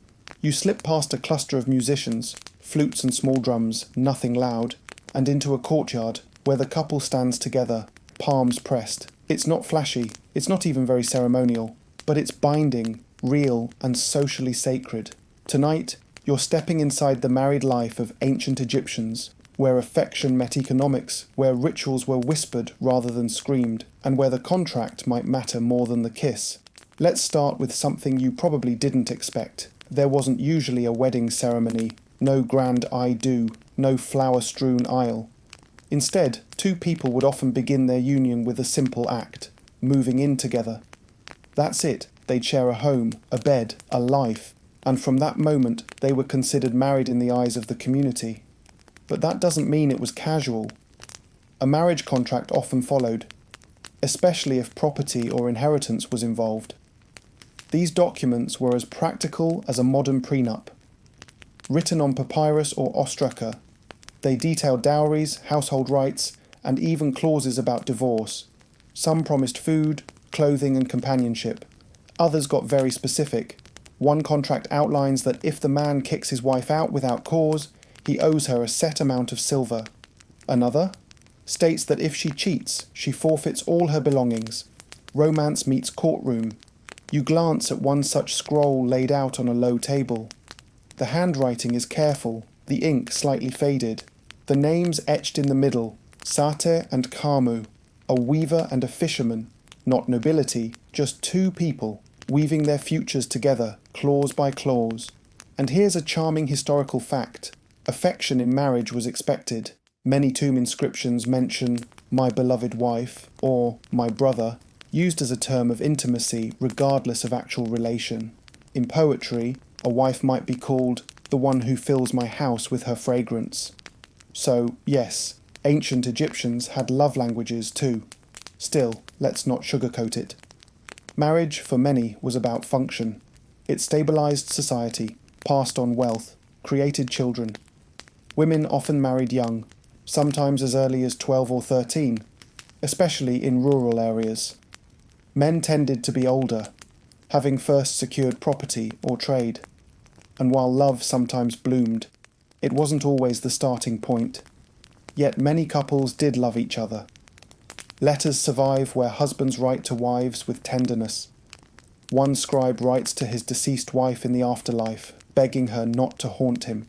You slip past a cluster of musicians, flutes and small drums, nothing loud, and into a courtyard where the couple stands together, palms pressed. It's not flashy, it's not even very ceremonial, but it's binding, real, and socially sacred. Tonight, you're stepping inside the married life of ancient Egyptians, where affection met economics, where rituals were whispered rather than screamed, and where the contract might matter more than the kiss. Let's start with something you probably didn't expect. There wasn't usually a wedding ceremony, no grand I do, no flower-strewn aisle. Instead, two people would often begin their union with a simple act, moving in together. That's it, they'd share a home, a bed, a life, and from that moment they were considered married in the eyes of the community. But that doesn't mean it was casual. A marriage contract often followed, especially if property or inheritance was involved. These documents were as practical as a modern prenup. Written on papyrus or ostraka, they detailed dowries, household rights, and even clauses about divorce. Some promised food, clothing, and companionship. Others got very specific. One contract outlines that if the man kicks his wife out without cause, he owes her a set amount of silver. Another states that if she cheats, she forfeits all her belongings. Romance meets courtroom. You glance at one such scroll laid out on a low table. The handwriting is careful, the ink slightly faded. The names etched in the middle, Sate and Kamu, a weaver and a fisherman, not nobility, just two people, weaving their futures together, clause by clause. And here's a charming historical fact. Affection in marriage was expected. Many tomb inscriptions mention "my beloved wife" or "my brother," used as a term of intimacy regardless of actual relation. In poetry, a wife might be called "the one who fills my house with her fragrance." So, yes, ancient Egyptians had love languages too. Still, let's not sugarcoat it. Marriage, for many, was about function. It stabilized society, passed on wealth, created children. Women often married young, sometimes as early as 12 or 13, especially in rural areas. Men tended to be older, having first secured property or trade. And while love sometimes bloomed, it wasn't always the starting point. Yet many couples did love each other. Letters survive where husbands write to wives with tenderness. One scribe writes to his deceased wife in the afterlife, begging her not to haunt him.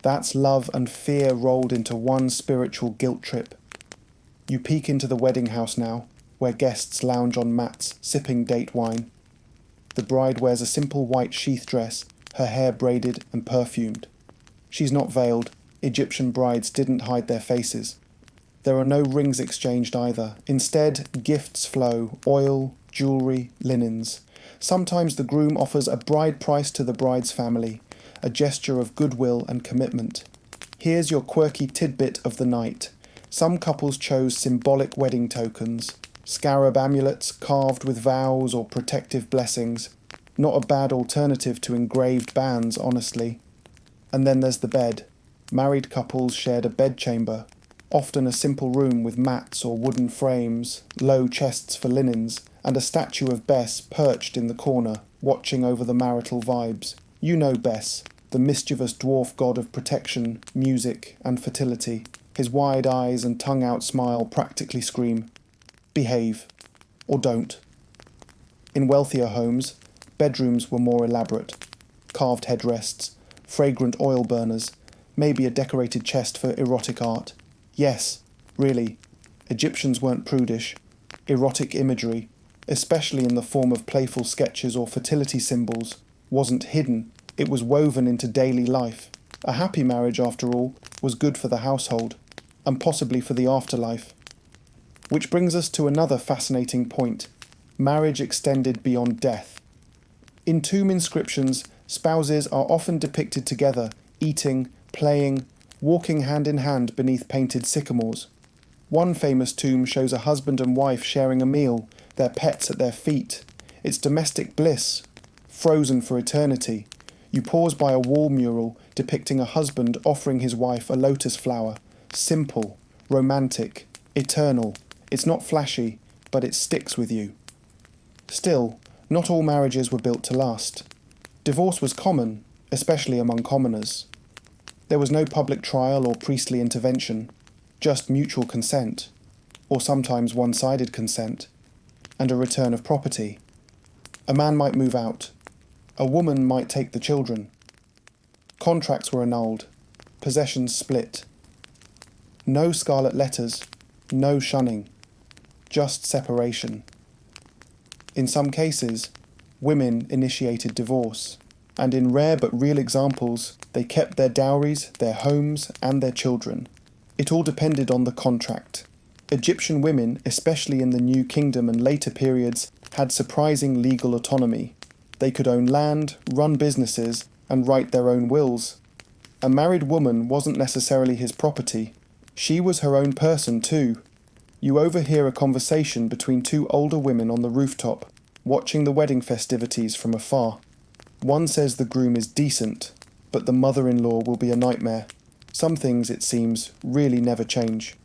That's love and fear rolled into one spiritual guilt trip. You peek into the wedding house now, where guests lounge on mats, sipping date wine. The bride wears a simple white sheath dress, her hair braided and perfumed. She's not veiled. Egyptian brides didn't hide their faces. There are no rings exchanged either. Instead, gifts flow, oil, jewellery, linens. Sometimes the groom offers a bride price to the bride's family, a gesture of goodwill and commitment. Here's your quirky tidbit of the night. Some couples chose symbolic wedding tokens, scarab amulets carved with vows or protective blessings. Not a bad alternative to engraved bands, honestly. And then there's the bed. Married couples shared a bedchamber, often a simple room with mats or wooden frames, low chests for linens, and a statue of Bess perched in the corner, watching over the marital vibes. You know Bess, the mischievous dwarf god of protection, music, and fertility. His wide eyes and tongue-out smile practically scream, "Behave, or don't." In wealthier homes, bedrooms were more elaborate. Carved headrests, fragrant oil burners, maybe a decorated chest for erotic art. Yes, really, Egyptians weren't prudish. Erotic imagery, especially in the form of playful sketches or fertility symbols, wasn't hidden, it was woven into daily life. A happy marriage, after all, was good for the household, and possibly for the afterlife. Which brings us to another fascinating point. Marriage extended beyond death. In tomb inscriptions, spouses are often depicted together, eating, playing, walking hand in hand beneath painted sycamores. One famous tomb shows a husband and wife sharing a meal, their pets at their feet. It's domestic bliss, frozen for eternity. You pause by a wall mural depicting a husband offering his wife a lotus flower. Simple, romantic, eternal. It's not flashy, but it sticks with you. Still, not all marriages were built to last. Divorce was common, especially among commoners. There was no public trial or priestly intervention, just mutual consent, or sometimes one-sided consent, and a return of property. A man might move out. A woman might take the children. Contracts were annulled, possessions split, No scarlet letters, no shunning, just separation. In some cases, women initiated divorce, and in rare but real examples, they kept their dowries, their homes, and their children. It all depended on the contract. Egyptian women, especially in the New Kingdom and later periods, had surprising legal autonomy. They could own land, run businesses, and write their own wills. A married woman wasn't necessarily his property. She was her own person too. You overhear a conversation between two older women on the rooftop, watching the wedding festivities from afar. One says the groom is decent, but the mother-in-law will be a nightmare. Some things, it seems, really never change.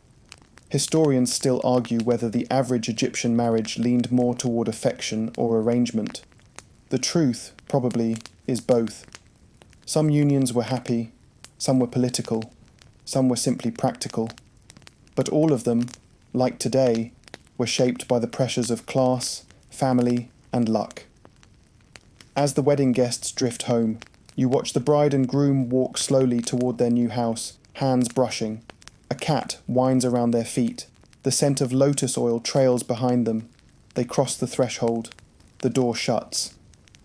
Historians still argue whether the average Egyptian marriage leaned more toward affection or arrangement. The truth, probably, is both. Some unions were happy, some were political, some were simply practical. But all of them, like today, were shaped by the pressures of class, family, and luck. As the wedding guests drift home, you watch the bride and groom walk slowly toward their new house, hands brushing. A cat winds around their feet. The scent of lotus oil trails behind them. They cross the threshold. The door shuts.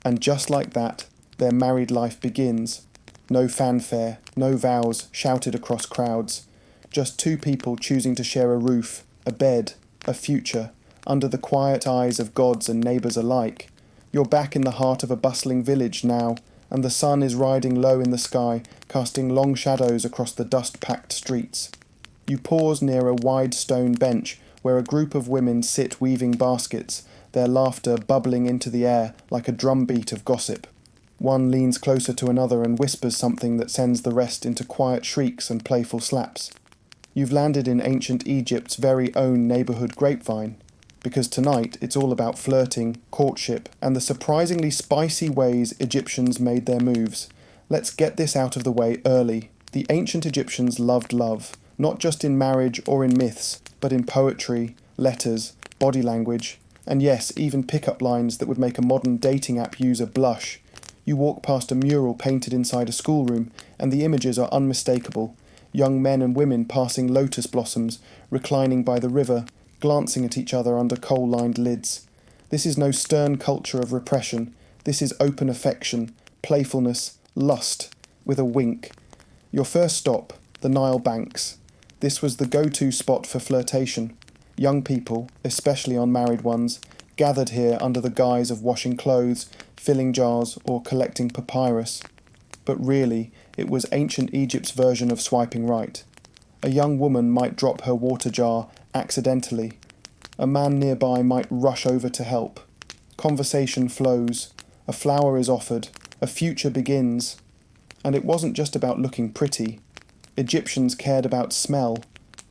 And just like that, their married life begins. No fanfare, no vows shouted across crowds. Just two people choosing to share a roof, a bed, a future, under the quiet eyes of gods and neighbours alike. You're back in the heart of a bustling village now, and the sun is riding low in the sky, casting long shadows across the dust-packed streets. You pause near a wide stone bench where a group of women sit weaving baskets, their laughter bubbling into the air like a drumbeat of gossip. One leans closer to another and whispers something that sends the rest into quiet shrieks and playful slaps. You've landed in ancient Egypt's very own neighbourhood grapevine, because tonight it's all about flirting, courtship, and the surprisingly spicy ways Egyptians made their moves. Let's get this out of the way early. The ancient Egyptians loved love, not just in marriage or in myths, but in poetry, letters, body language, and yes, even pick-up lines that would make a modern dating app user blush. You walk past a mural painted inside a schoolroom, and the images are unmistakable. Young men and women passing lotus blossoms, reclining by the river, glancing at each other under coal-lined lids. This is no stern culture of repression. This is open affection, playfulness, lust, with a wink. Your first stop, the Nile banks. This was the go-to spot for flirtation. Young people, especially unmarried ones, gathered here under the guise of washing clothes, filling jars, or collecting papyrus. But really, it was ancient Egypt's version of swiping right. A young woman might drop her water jar accidentally. A man nearby might rush over to help. Conversation flows. A flower is offered. A future begins. And it wasn't just about looking pretty. Egyptians cared about smell.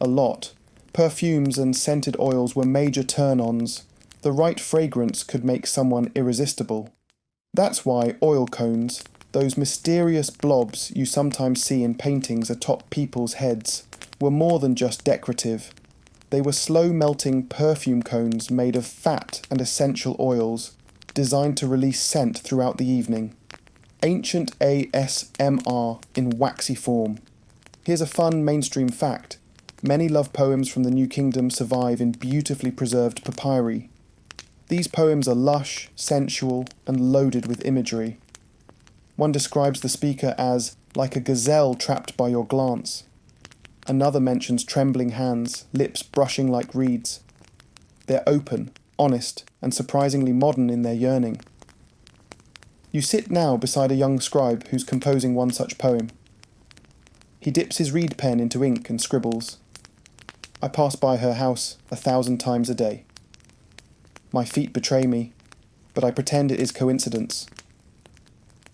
A lot. Perfumes and scented oils were major turn-ons. The right fragrance could make someone irresistible. That's why oil cones, those mysterious blobs you sometimes see in paintings atop people's heads, were more than just decorative. They were slow-melting perfume cones made of fat and essential oils, designed to release scent throughout the evening. Ancient ASMR in waxy form. Here's a fun mainstream fact. Many love poems from the New Kingdom survive in beautifully preserved papyri. These poems are lush, sensual, and loaded with imagery. One describes the speaker as like a gazelle trapped by your glance. Another mentions trembling hands, lips brushing like reeds. They're open, honest, and surprisingly modern in their yearning. You sit now beside a young scribe who's composing one such poem. He dips his reed pen into ink and scribbles. I pass by her house 1,000 times a day. My feet betray me, but I pretend it is coincidence.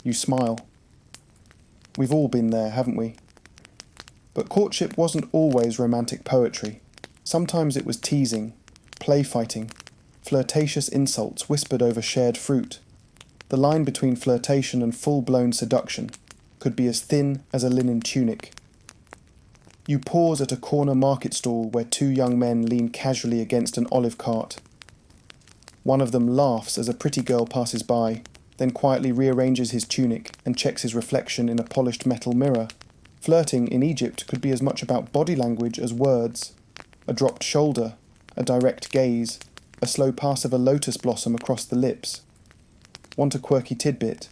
You smile. We've all been there, haven't we? But courtship wasn't always romantic poetry. Sometimes it was teasing, play-fighting, flirtatious insults whispered over shared fruit. The line between flirtation and full-blown seduction could be as thin as a linen tunic. You pause at a corner market stall where two young men lean casually against an olive cart. One of them laughs as a pretty girl passes by, then quietly rearranges his tunic and checks his reflection in a polished metal mirror. Flirting in Egypt could be as much about body language as words. A dropped shoulder, a direct gaze, a slow pass of a lotus blossom across the lips. Want a quirky tidbit?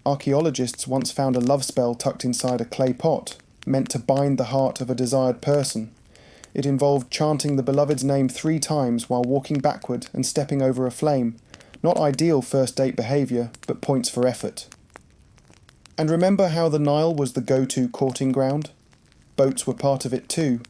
Archaeologists once found a love spell tucked inside a clay pot, meant to bind the heart of a desired person. It involved chanting the beloved's name 3 times while walking backward and stepping over a flame. Not ideal first date behaviour, but points for effort. And remember how the Nile was the go-to courting ground? Boats were part of it too.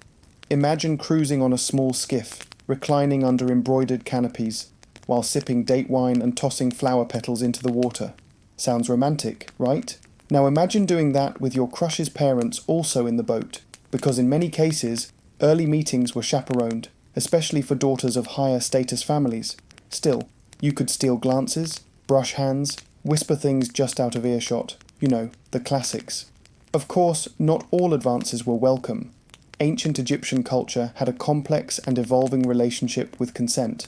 Imagine cruising on a small skiff, reclining under embroidered canopies, while sipping date wine and tossing flower petals into the water. Sounds romantic, right? Now imagine doing that with your crush's parents also in the boat, because in many cases, early meetings were chaperoned, especially for daughters of higher status families. Still, you could steal glances, brush hands, whisper things just out of earshot. You know, the classics. Of course, not all advances were welcome. Ancient Egyptian culture had a complex and evolving relationship with consent.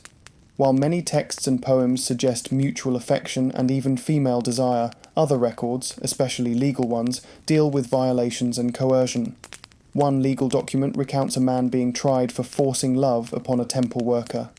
While many texts and poems suggest mutual affection and even female desire, other records, especially legal ones, deal with violations and coercion. One legal document recounts a man being tried for forcing love upon a temple worker.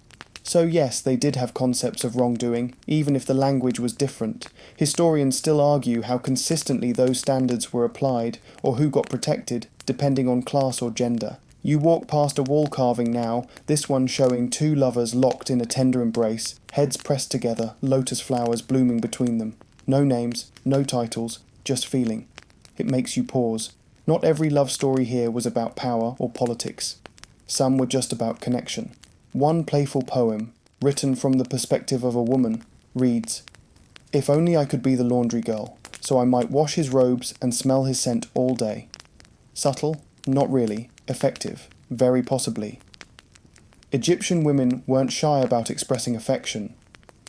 So yes, they did have concepts of wrongdoing, even if the language was different. Historians still argue how consistently those standards were applied, or who got protected, depending on class or gender. You walk past a wall carving now, this one showing 2 lovers locked in a tender embrace, heads pressed together, lotus flowers blooming between them. No names, no titles, just feeling. It makes you pause. Not every love story here was about power or politics. Some were just about connection. One playful poem, written from the perspective of a woman, reads, "If only I could be the laundry girl, so I might wash his robes and smell his scent all day." Subtle? Not really. Effective? Very possibly. Egyptian women weren't shy about expressing affection.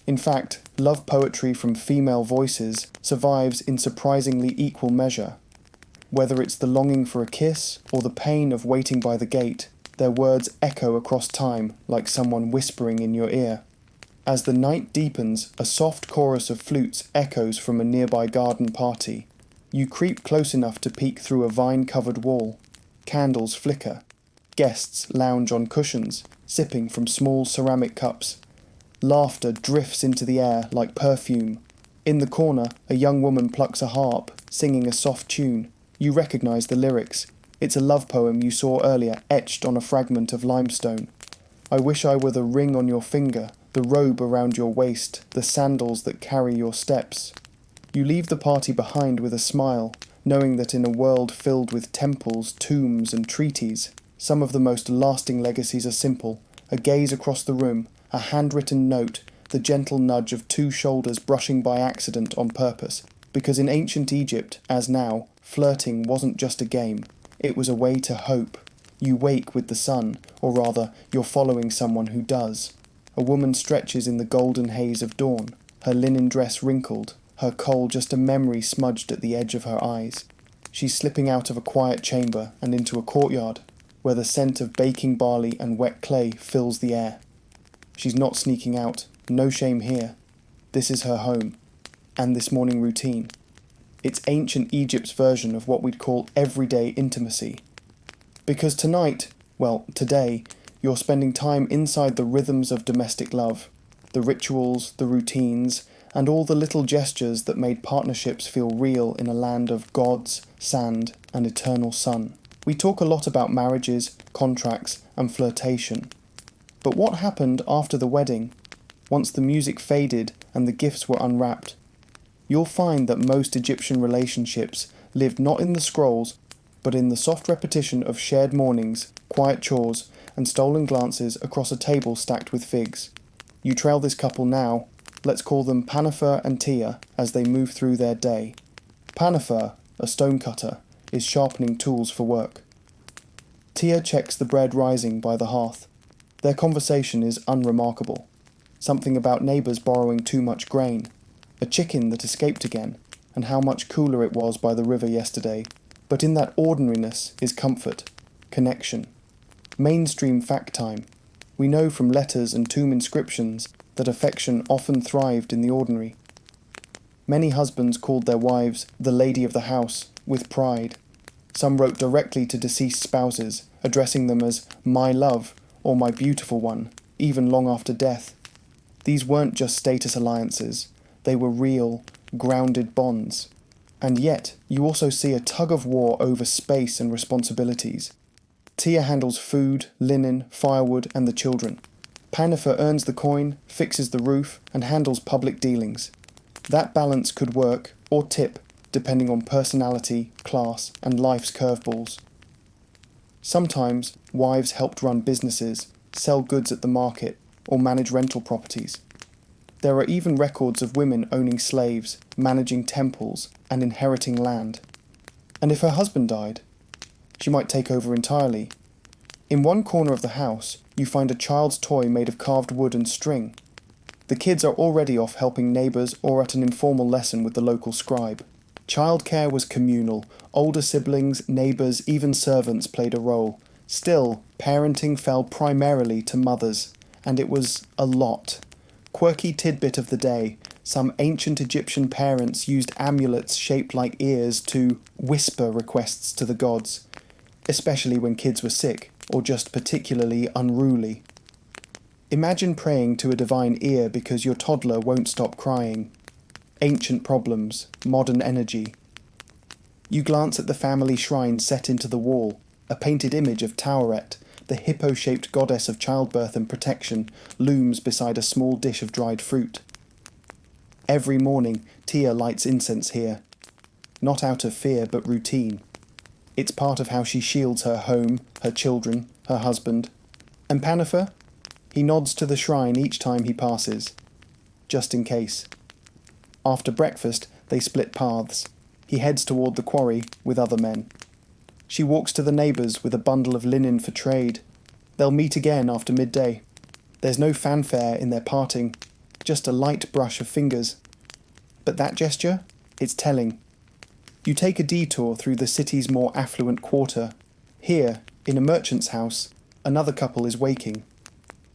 In fact, love poetry from female voices survives in surprisingly equal measure. Whether it's the longing for a kiss or the pain of waiting by the gate, their words echo across time like someone whispering in your ear. As the night deepens, a soft chorus of flutes echoes from a nearby garden party. You creep close enough to peek through a vine-covered wall. Candles flicker. Guests lounge on cushions, sipping from small ceramic cups. Laughter drifts into the air like perfume. In the corner, a young woman plucks a harp, singing a soft tune. You recognize the lyrics. It's a love poem you saw earlier, etched on a fragment of limestone. I wish I were the ring on your finger, the robe around your waist, the sandals that carry your steps. You leave the party behind with a smile, knowing that in a world filled with temples, tombs, and treaties, some of the most lasting legacies are simple: a gaze across the room, a handwritten note, the gentle nudge of 2 shoulders brushing by accident on purpose. Because in ancient Egypt, as now, flirting wasn't just a game, it was a way to hope. You wake with the sun, or rather, you're following someone who does. A woman stretches in the golden haze of dawn, her linen dress wrinkled, her kohl just a memory smudged at the edge of her eyes. She's slipping out of a quiet chamber and into a courtyard, where the scent of baking barley and wet clay fills the air. She's not sneaking out, no shame here. This is her home, and this morning routine. It's ancient Egypt's version of what we'd call everyday intimacy. Because tonight, well, today, you're spending time inside the rhythms of domestic love, the rituals, the routines, and all the little gestures that made partnerships feel real in a land of gods, sand, and eternal sun. We talk a lot about marriages, contracts, and flirtation. But what happened after the wedding, once the music faded and the gifts were unwrapped? You'll find that most Egyptian relationships lived not in the scrolls, but in the soft repetition of shared mornings, quiet chores, and stolen glances across a table stacked with figs. You trail this couple now, let's call them Panifer and Tia, as they move through their day. Panifer, a stonecutter, is sharpening tools for work. Tia checks the bread rising by the hearth. Their conversation is unremarkable. Something about neighbours borrowing too much grain, a chicken that escaped again, and how much cooler it was by the river yesterday. But in that ordinariness is comfort, connection. Mainstream fact time. We know from letters and tomb inscriptions that affection often thrived in the ordinary. Many husbands called their wives the lady of the house with pride. Some wrote directly to deceased spouses, addressing them as "my love" or "my beautiful one," even long after death. These weren't just status alliances, they were real, grounded bonds. And yet, you also see a tug-of-war over space and responsibilities. Tia handles food, linen, firewood, and the children. Pannifer earns the coin, fixes the roof, and handles public dealings. That balance could work, or tip, depending on personality, class, and life's curveballs. Sometimes, wives helped run businesses, sell goods at the market, or manage rental properties. There are even records of women owning slaves, managing temples, and inheriting land. And if her husband died, she might take over entirely. In one corner of the house, you find a child's toy made of carved wood and string. The kids are already off helping neighbours or at an informal lesson with the local scribe. Childcare was communal. Older siblings, neighbours, even servants played a role. Still, parenting fell primarily to mothers, and it was a lot. Quirky tidbit of the day: some ancient Egyptian parents used amulets shaped like ears to whisper requests to the gods, especially when kids were sick or just particularly unruly. Imagine praying to a divine ear because your toddler won't stop crying. Ancient problems, modern energy. You glance at the family shrine set into the wall, a painted image of Taweret, the hippo-shaped goddess of childbirth and protection, looms beside a small dish of dried fruit. Every morning, Tia lights incense here. Not out of fear, but routine. It's part of how she shields her home, her children, her husband. And Pannifer? He nods to the shrine each time he passes. Just in case. After breakfast, they split paths. He heads toward the quarry with other men. She walks to the neighbours with a bundle of linen for trade. They'll meet again after midday. There's no fanfare in their parting, just a light brush of fingers. But that gesture? It's telling. You take a detour through the city's more affluent quarter. Here, in a merchant's house, another couple is waking.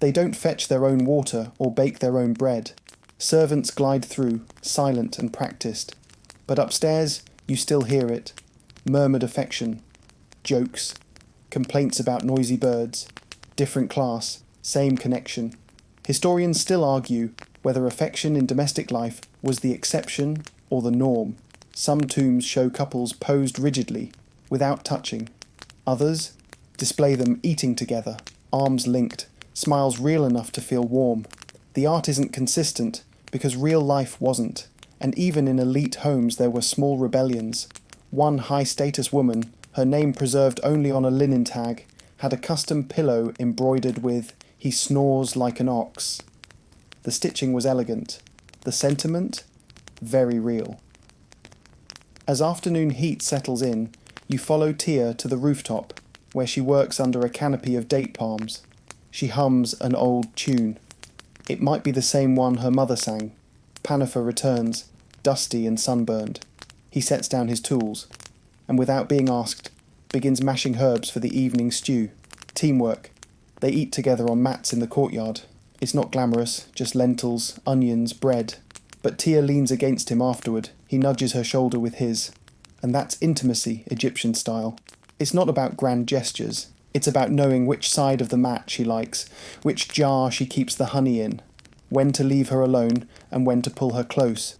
They don't fetch their own water or bake their own bread. Servants glide through, silent and practiced. But upstairs, you still hear it. Murmured affection. Jokes. Complaints about noisy birds. Different class. Same connection. Historians still argue whether affection in domestic life was the exception or the norm. Some tombs show couples posed rigidly, without touching. Others display them eating together, arms linked, smiles real enough to feel warm. The art isn't consistent because real life wasn't, and even in elite homes there were small rebellions. One high-status woman, her name preserved only on a linen tag, had a custom pillow embroidered with "He snores like an ox." The stitching was elegant. The sentiment? Very real. As afternoon heat settles in, you follow Tia to the rooftop, where she works under a canopy of date palms. She hums an old tune. It might be the same one her mother sang. Pannifer returns, dusty and sunburned. He sets down his tools, and without being asked, begins mashing herbs for the evening stew. Teamwork. They eat together on mats in the courtyard. It's not glamorous, just lentils, onions, bread. But Tia leans against him afterward. He nudges her shoulder with his. And that's intimacy, Egyptian style. It's not about grand gestures. It's about knowing which side of the mat she likes, which jar she keeps the honey in, when to leave her alone and when to pull her close.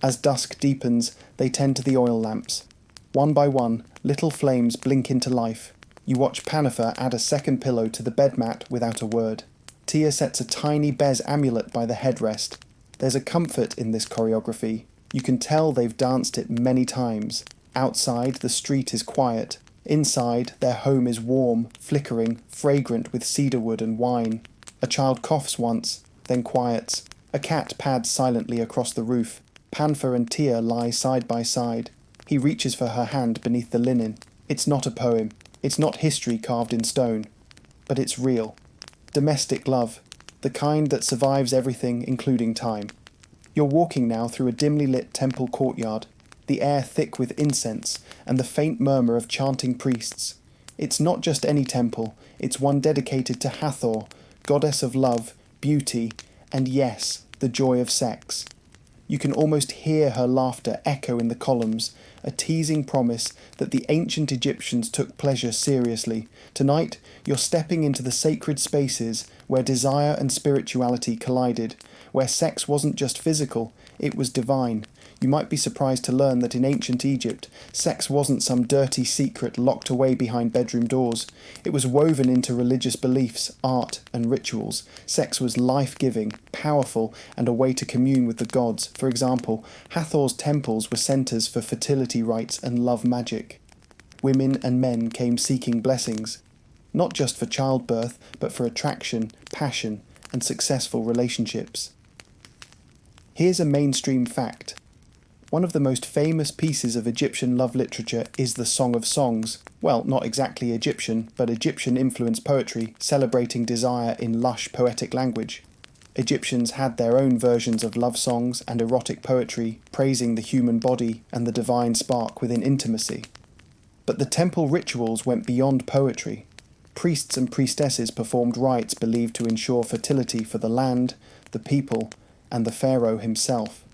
As dusk deepens, they tend to the oil lamps. One by one, little flames blink into life. You watch Pannifer add a second pillow to the bed mat without a word. Tia sets a tiny Bez amulet by the headrest. There's a comfort in this choreography. You can tell they've danced it many times. Outside, the street is quiet. Inside, their home is warm, flickering, fragrant with cedarwood and wine. A child coughs once, then quiets. A cat pads silently across the roof. Pannifer and Tia lie side by side. He reaches for her hand beneath the linen. It's not a poem. It's not history carved in stone. But it's real. Domestic love. The kind that survives everything, including time. You're walking now through a dimly lit temple courtyard, the air thick with incense and the faint murmur of chanting priests. It's not just any temple, it's one dedicated to Hathor, goddess of love, beauty, and yes, the joy of sex. You can almost hear her laughter echo in the columns, a teasing promise that the ancient Egyptians took pleasure seriously. Tonight, you're stepping into the sacred spaces where desire and spirituality collided, where sex wasn't just physical, it was divine. You might be surprised to learn that in ancient Egypt, sex wasn't some dirty secret locked away behind bedroom doors. It was woven into religious beliefs, art, and rituals. Sex was life-giving, powerful, and a way to commune with the gods. For example, Hathor's temples were centres for fertility rites and love magic. Women and men came seeking blessings, not just for childbirth, but for attraction, passion, and successful relationships. Here's a mainstream fact. One of the most famous pieces of Egyptian love literature is the Song of Songs. Well, not exactly Egyptian, but Egyptian-influenced poetry celebrating desire in lush poetic language. Egyptians had their own versions of love songs and erotic poetry praising the human body and the divine spark within intimacy. But the temple rituals went beyond poetry. Priests and priestesses performed rites believed to ensure fertility for the land, the people, and the pharaoh himself.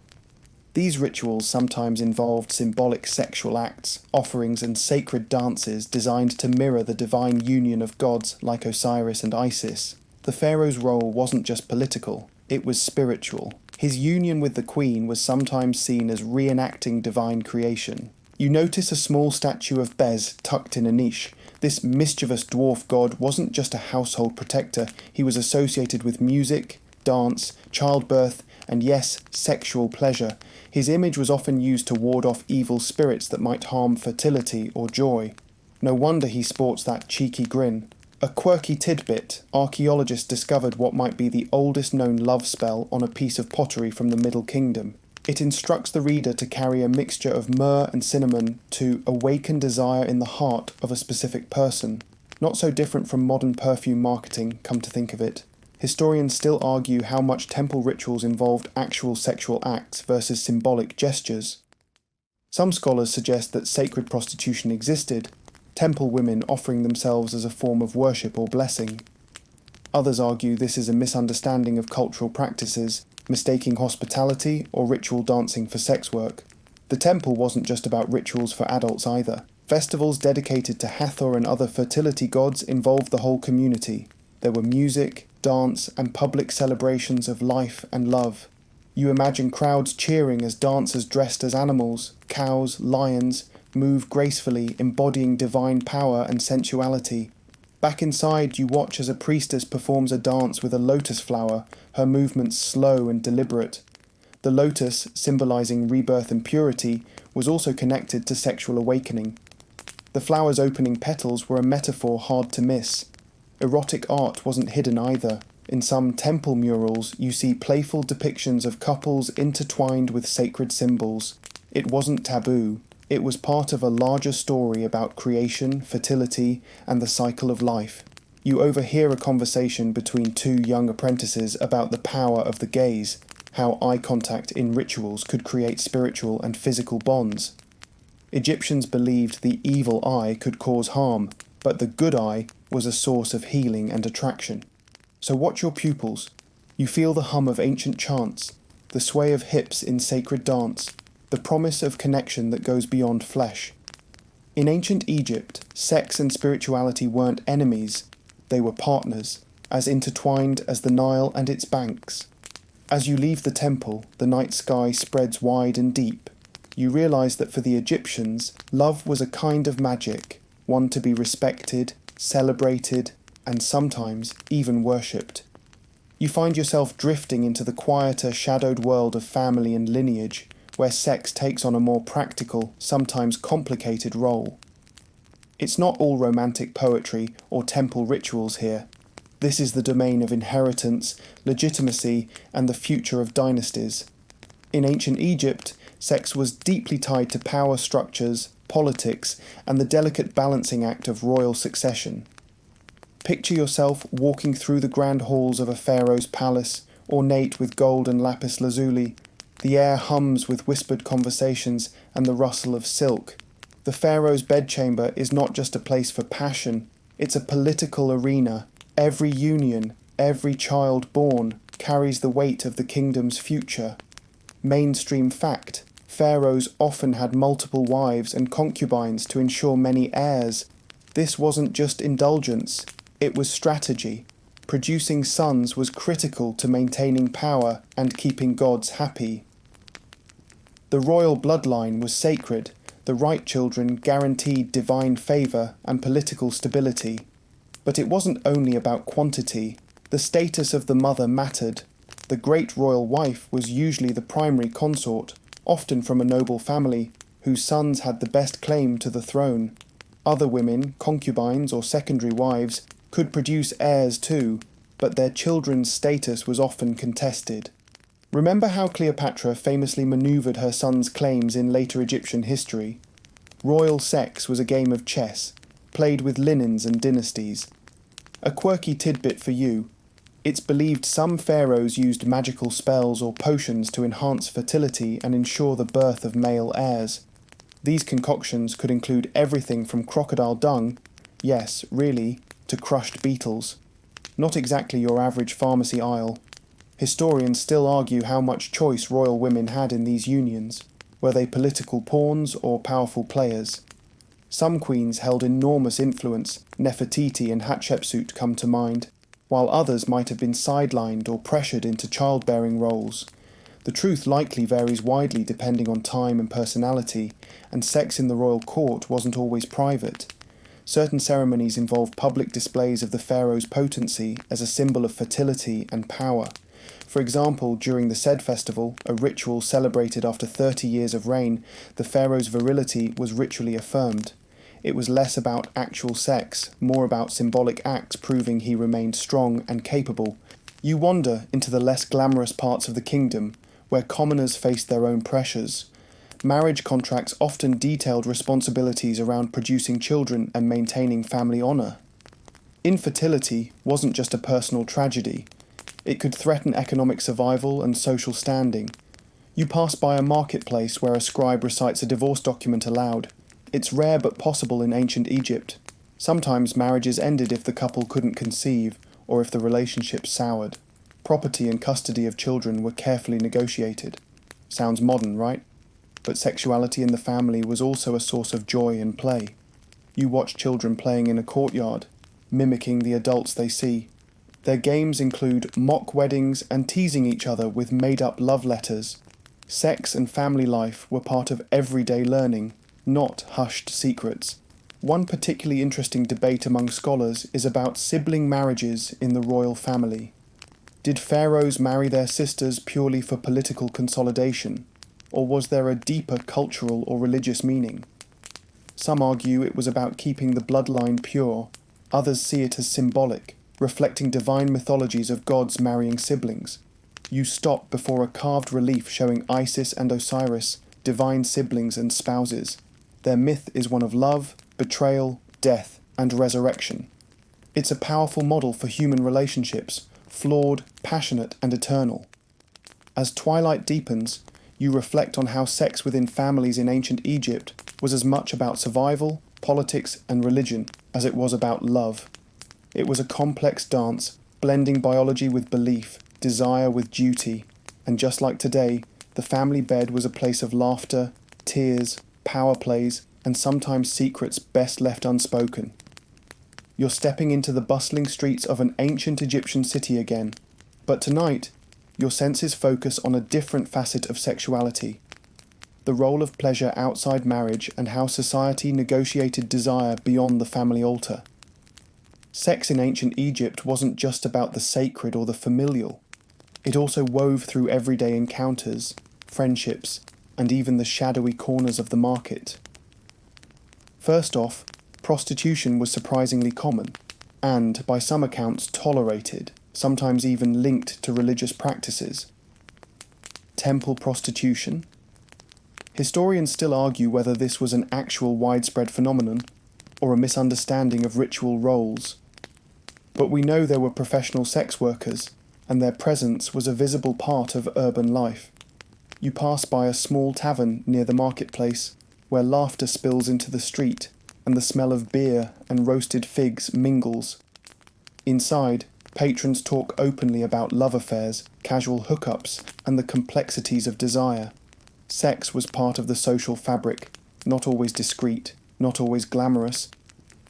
These rituals sometimes involved symbolic sexual acts, offerings, and sacred dances designed to mirror the divine union of gods like Osiris and Isis. The pharaoh's role wasn't just political, it was spiritual. His union with the queen was sometimes seen as reenacting divine creation. You notice a small statue of Bez tucked in a niche. This mischievous dwarf god wasn't just a household protector, he was associated with music, dance, childbirth, and yes, sexual pleasure. His image was often used to ward off evil spirits that might harm fertility or joy. No wonder he sports that cheeky grin. A quirky tidbit, archaeologists discovered what might be the oldest known love spell on a piece of pottery from the Middle Kingdom. It instructs the reader to carry a mixture of myrrh and cinnamon to awaken desire in the heart of a specific person. Not so different from modern perfume marketing, come to think of it. Historians still argue how much temple rituals involved actual sexual acts versus symbolic gestures. Some scholars suggest that sacred prostitution existed, temple women offering themselves as a form of worship or blessing. Others argue this is a misunderstanding of cultural practices, mistaking hospitality or ritual dancing for sex work. The temple wasn't just about rituals for adults either. Festivals dedicated to Hathor and other fertility gods involved the whole community. There were music, dance, and public celebrations of life and love. You imagine crowds cheering as dancers dressed as animals, cows, lions, move gracefully, embodying divine power and sensuality. Back inside, you watch as a priestess performs a dance with a lotus flower, her movements slow and deliberate. The lotus, symbolizing rebirth and purity, was also connected to sexual awakening. The flower's opening petals were a metaphor hard to miss. Erotic art wasn't hidden either. In some temple murals, you see playful depictions of couples intertwined with sacred symbols. It wasn't taboo. It was part of a larger story about creation, fertility, and the cycle of life. You overhear a conversation between two young apprentices about the power of the gaze, how eye contact in rituals could create spiritual and physical bonds. Egyptians believed the evil eye could cause harm, but the good eye was a source of healing and attraction. So watch your pupils. You feel the hum of ancient chants, the sway of hips in sacred dance, the promise of connection that goes beyond flesh. In ancient Egypt, sex and spirituality weren't enemies, they were partners, as intertwined as the Nile and its banks. As you leave the temple, the night sky spreads wide and deep. You realize that for the Egyptians, love was a kind of magic, one to be respected, celebrated, and sometimes even worshipped. You find yourself drifting into the quieter, shadowed world of family and lineage, where sex takes on a more practical, sometimes complicated role. It's not all romantic poetry or temple rituals here. This is the domain of inheritance, legitimacy, and the future of dynasties. In ancient Egypt, sex was deeply tied to power structures, politics, and the delicate balancing act of royal succession. Picture yourself walking through the grand halls of a pharaoh's palace, ornate with gold and lapis lazuli. The air hums with whispered conversations and the rustle of silk. The pharaoh's bedchamber is not just a place for passion, it's a political arena. Every union, every child born, carries the weight of the kingdom's future. Mainstream fact: pharaohs often had multiple wives and concubines to ensure many heirs. This wasn't just indulgence, it was strategy. Producing sons was critical to maintaining power and keeping gods happy. The royal bloodline was sacred. The right children guaranteed divine favour and political stability. But it wasn't only about quantity. The status of the mother mattered. The great royal wife was usually the primary consort, often from a noble family, whose sons had the best claim to the throne. Other women, concubines or secondary wives, could produce heirs too, but their children's status was often contested. Remember how Cleopatra famously manoeuvred her sons' claims in later Egyptian history? Royal sex was a game of chess, played with linens and dynasties. A quirky tidbit for you: it's believed some pharaohs used magical spells or potions to enhance fertility and ensure the birth of male heirs. These concoctions could include everything from crocodile dung, yes, really, to crushed beetles. Not exactly your average pharmacy aisle. Historians still argue how much choice royal women had in these unions. Were they political pawns or powerful players? Some queens held enormous influence, Nefertiti and Hatshepsut come to mind, while others might have been sidelined or pressured into childbearing roles. The truth likely varies widely depending on time and personality, and sex in the royal court wasn't always private. Certain ceremonies involved public displays of the pharaoh's potency as a symbol of fertility and power. For example, during the Sed festival, a ritual celebrated after 30 years of reign, the pharaoh's virility was ritually affirmed. It was less about actual sex, more about symbolic acts proving he remained strong and capable. You wander into the less glamorous parts of the kingdom, where commoners faced their own pressures. Marriage contracts often detailed responsibilities around producing children and maintaining family honour. Infertility wasn't just a personal tragedy. It could threaten economic survival and social standing. You pass by a marketplace where a scribe recites a divorce document aloud. It's rare but possible in ancient Egypt. Sometimes marriages ended if the couple couldn't conceive, or if the relationship soured. Property and custody of children were carefully negotiated. Sounds modern, right? But sexuality in the family was also a source of joy and play. You watch children playing in a courtyard, mimicking the adults they see. Their games include mock weddings and teasing each other with made-up love letters. Sex and family life were part of everyday learning, not hushed secrets. One particularly interesting debate among scholars is about sibling marriages in the royal family. Did pharaohs marry their sisters purely for political consolidation, or was there a deeper cultural or religious meaning? Some argue it was about keeping the bloodline pure, others see it as symbolic, reflecting divine mythologies of gods marrying siblings. You stop before a carved relief showing Isis and Osiris, divine siblings and spouses. Their myth is one of love, betrayal, death, and resurrection. It's a powerful model for human relationships, flawed, passionate, and eternal. As twilight deepens, you reflect on how sex within families in ancient Egypt was as much about survival, politics, and religion as it was about love. It was a complex dance, blending biology with belief, desire with duty, and just like today, the family bed was a place of laughter, tears, power plays, and sometimes secrets best left unspoken. You're stepping into the bustling streets of an ancient Egyptian city again, but tonight, your senses focus on a different facet of sexuality: the role of pleasure outside marriage and how society negotiated desire beyond the family altar. Sex in ancient Egypt wasn't just about the sacred or the familial. It also wove through everyday encounters, friendships, and even the shadowy corners of the market. First off, prostitution was surprisingly common, and, by some accounts, tolerated, sometimes even linked to religious practices. Temple prostitution? Historians still argue whether this was an actual widespread phenomenon, or a misunderstanding of ritual roles. But we know there were professional sex workers, and their presence was a visible part of urban life. You pass by a small tavern near the marketplace, where laughter spills into the street, and the smell of beer and roasted figs mingles. Inside, Patrons talk openly about love affairs, casual hookups, and the complexities of desire. Sex was part of the social fabric, not always discreet, not always glamorous.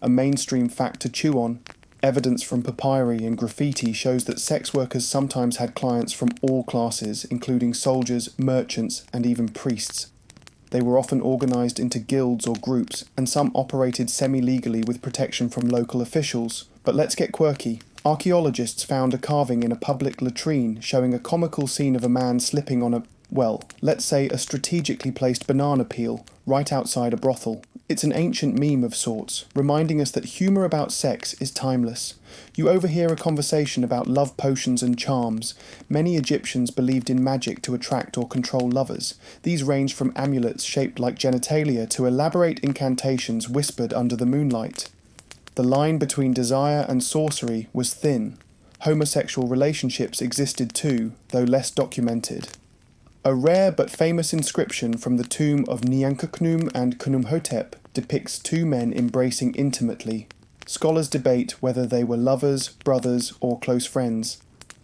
A mainstream fact to chew on. Evidence from papyri and graffiti shows that sex workers sometimes had clients from all classes, including soldiers, merchants, and even priests. They were often organised into guilds or groups, and some operated semi-legally with protection from local officials. But let's get quirky. Archaeologists found a carving in a public latrine showing a comical scene of a man slipping on let's say a strategically placed banana peel right outside a brothel. It's an ancient meme of sorts, reminding us that humour about sex is timeless. You overhear a conversation about love potions and charms. Many Egyptians believed in magic to attract or control lovers. These ranged from amulets shaped like genitalia to elaborate incantations whispered under the moonlight. The line between desire and sorcery was thin. Homosexual relationships existed too, though less documented. A rare but famous inscription from the tomb of Nyankakhnum and Khnumhotep depicts two men embracing intimately. Scholars debate whether they were lovers, brothers, or close friends.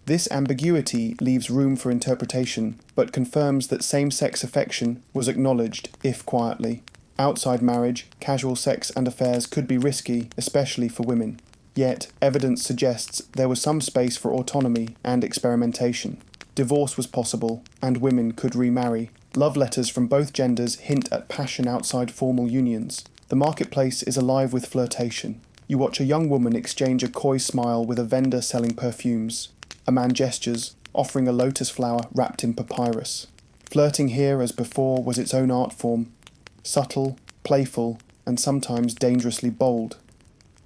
This ambiguity leaves room for interpretation, but confirms that same-sex affection was acknowledged, if quietly. Outside marriage, casual sex and affairs could be risky, especially for women. Yet, evidence suggests there was some space for autonomy and experimentation. Divorce was possible, and women could remarry. Love letters from both genders hint at passion outside formal unions. The marketplace is alive with flirtation. You watch a young woman exchange a coy smile with a vendor selling perfumes. A man gestures, offering a lotus flower wrapped in papyrus. Flirting here as before was its own art form. Subtle, playful, and sometimes dangerously bold.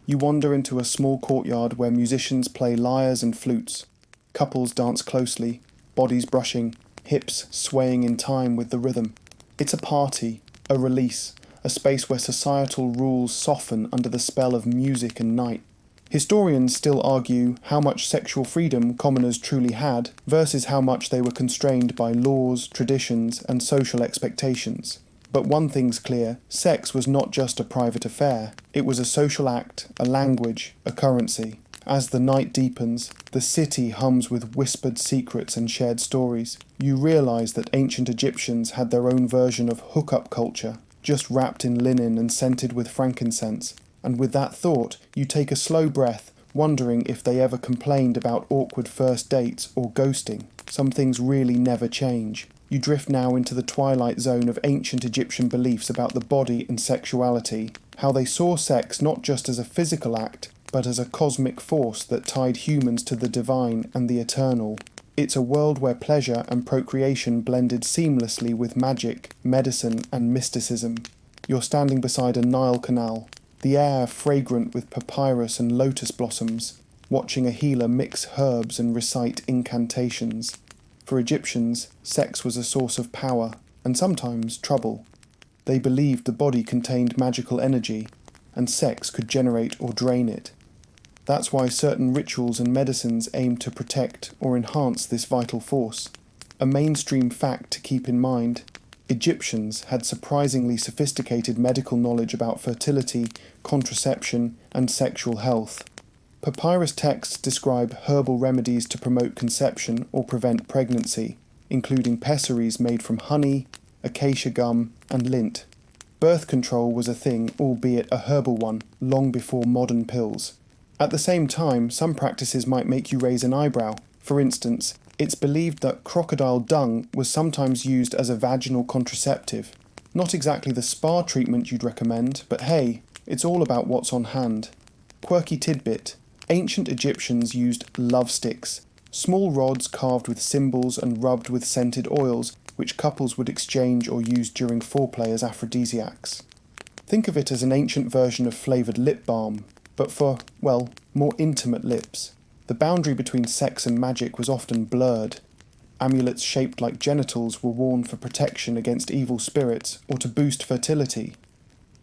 You wander into a small courtyard where musicians play lyres and flutes. Couples dance closely, bodies brushing, hips swaying in time with the rhythm. It's a party, a release, a space where societal rules soften under the spell of music and night. Historians still argue how much sexual freedom commoners truly had versus how much they were constrained by laws, traditions, and social expectations. But one thing's clear, sex was not just a private affair. It was a social act, a language, a currency. As the night deepens, the city hums with whispered secrets and shared stories. You realise that ancient Egyptians had their own version of hookup culture, just wrapped in linen and scented with frankincense. And with that thought, you take a slow breath, wondering if they ever complained about awkward first dates or ghosting. Some things really never change. You drift now into the twilight zone of ancient Egyptian beliefs about the body and sexuality, how they saw sex not just as a physical act, but as a cosmic force that tied humans to the divine and the eternal. It's a world where pleasure and procreation blended seamlessly with magic, medicine, and mysticism. You're standing beside a Nile canal, the air fragrant with papyrus and lotus blossoms, watching a healer mix herbs and recite incantations. For Egyptians, sex was a source of power, and sometimes trouble. They believed the body contained magical energy, and sex could generate or drain it. That's why certain rituals and medicines aim to protect or enhance this vital force. A mainstream fact to keep in mind, Egyptians had surprisingly sophisticated medical knowledge about fertility, contraception, and sexual health. Papyrus texts describe herbal remedies to promote conception or prevent pregnancy, including pessaries made from honey, acacia gum, and lint. Birth control was a thing, albeit a herbal one, long before modern pills. At the same time, some practices might make you raise an eyebrow. For instance, it's believed that crocodile dung was sometimes used as a vaginal contraceptive. Not exactly the spa treatment you'd recommend, but hey, it's all about what's on hand. Quirky tidbit. Ancient Egyptians used love sticks, small rods carved with symbols and rubbed with scented oils, which couples would exchange or use during foreplay as aphrodisiacs. Think of it as an ancient version of flavoured lip balm, but for, more intimate lips. The boundary between sex and magic was often blurred. Amulets shaped like genitals were worn for protection against evil spirits or to boost fertility.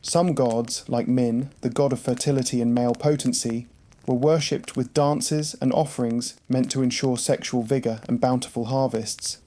Some gods, like Min, the god of fertility and male potency, were worshipped with dances and offerings meant to ensure sexual vigour and bountiful harvests.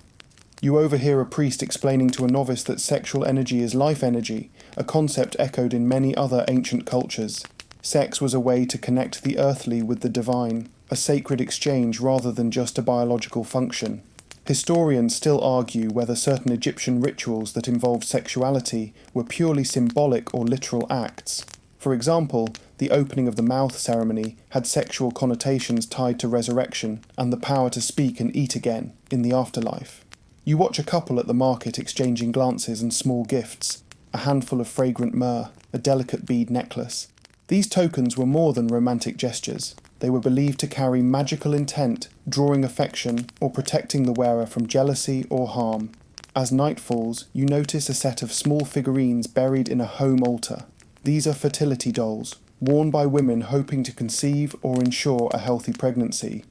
You overhear a priest explaining to a novice that sexual energy is life energy, a concept echoed in many other ancient cultures. Sex was a way to connect the earthly with the divine. a sacred exchange rather than just a biological function. Historians still argue whether certain Egyptian rituals that involved sexuality were purely symbolic or literal acts. For example, the opening of the mouth ceremony had sexual connotations tied to resurrection and the power to speak and eat again in the afterlife. You watch a couple at the market exchanging glances and small gifts, a handful of fragrant myrrh, a delicate bead necklace. These tokens were more than romantic gestures. They were believed to carry magical intent, drawing affection, or protecting the wearer from jealousy or harm. As night falls, you notice a set of small figurines buried in a home altar. These are fertility dolls, worn by women hoping to conceive or ensure a healthy pregnancy.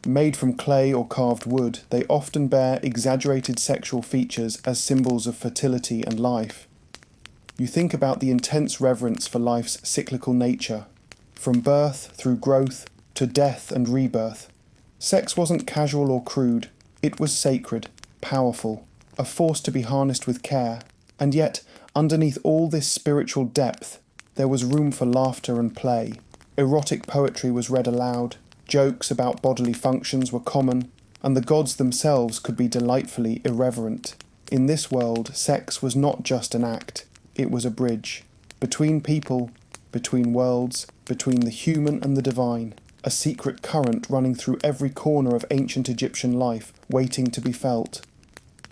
Made from clay or carved wood, they often bear exaggerated sexual features as symbols of fertility and life. You think about the intense reverence for life's cyclical nature, from birth through growth to death and rebirth. Sex wasn't casual or crude, it was sacred, powerful, a force to be harnessed with care, and yet, underneath all this spiritual depth, there was room for laughter and play. Erotic poetry was read aloud, jokes about bodily functions were common, and the gods themselves could be delightfully irreverent. In this world, sex was not just an act, it was a bridge. Between people, between worlds, between the human and the divine, a secret current running through every corner of ancient Egyptian life, waiting to be felt.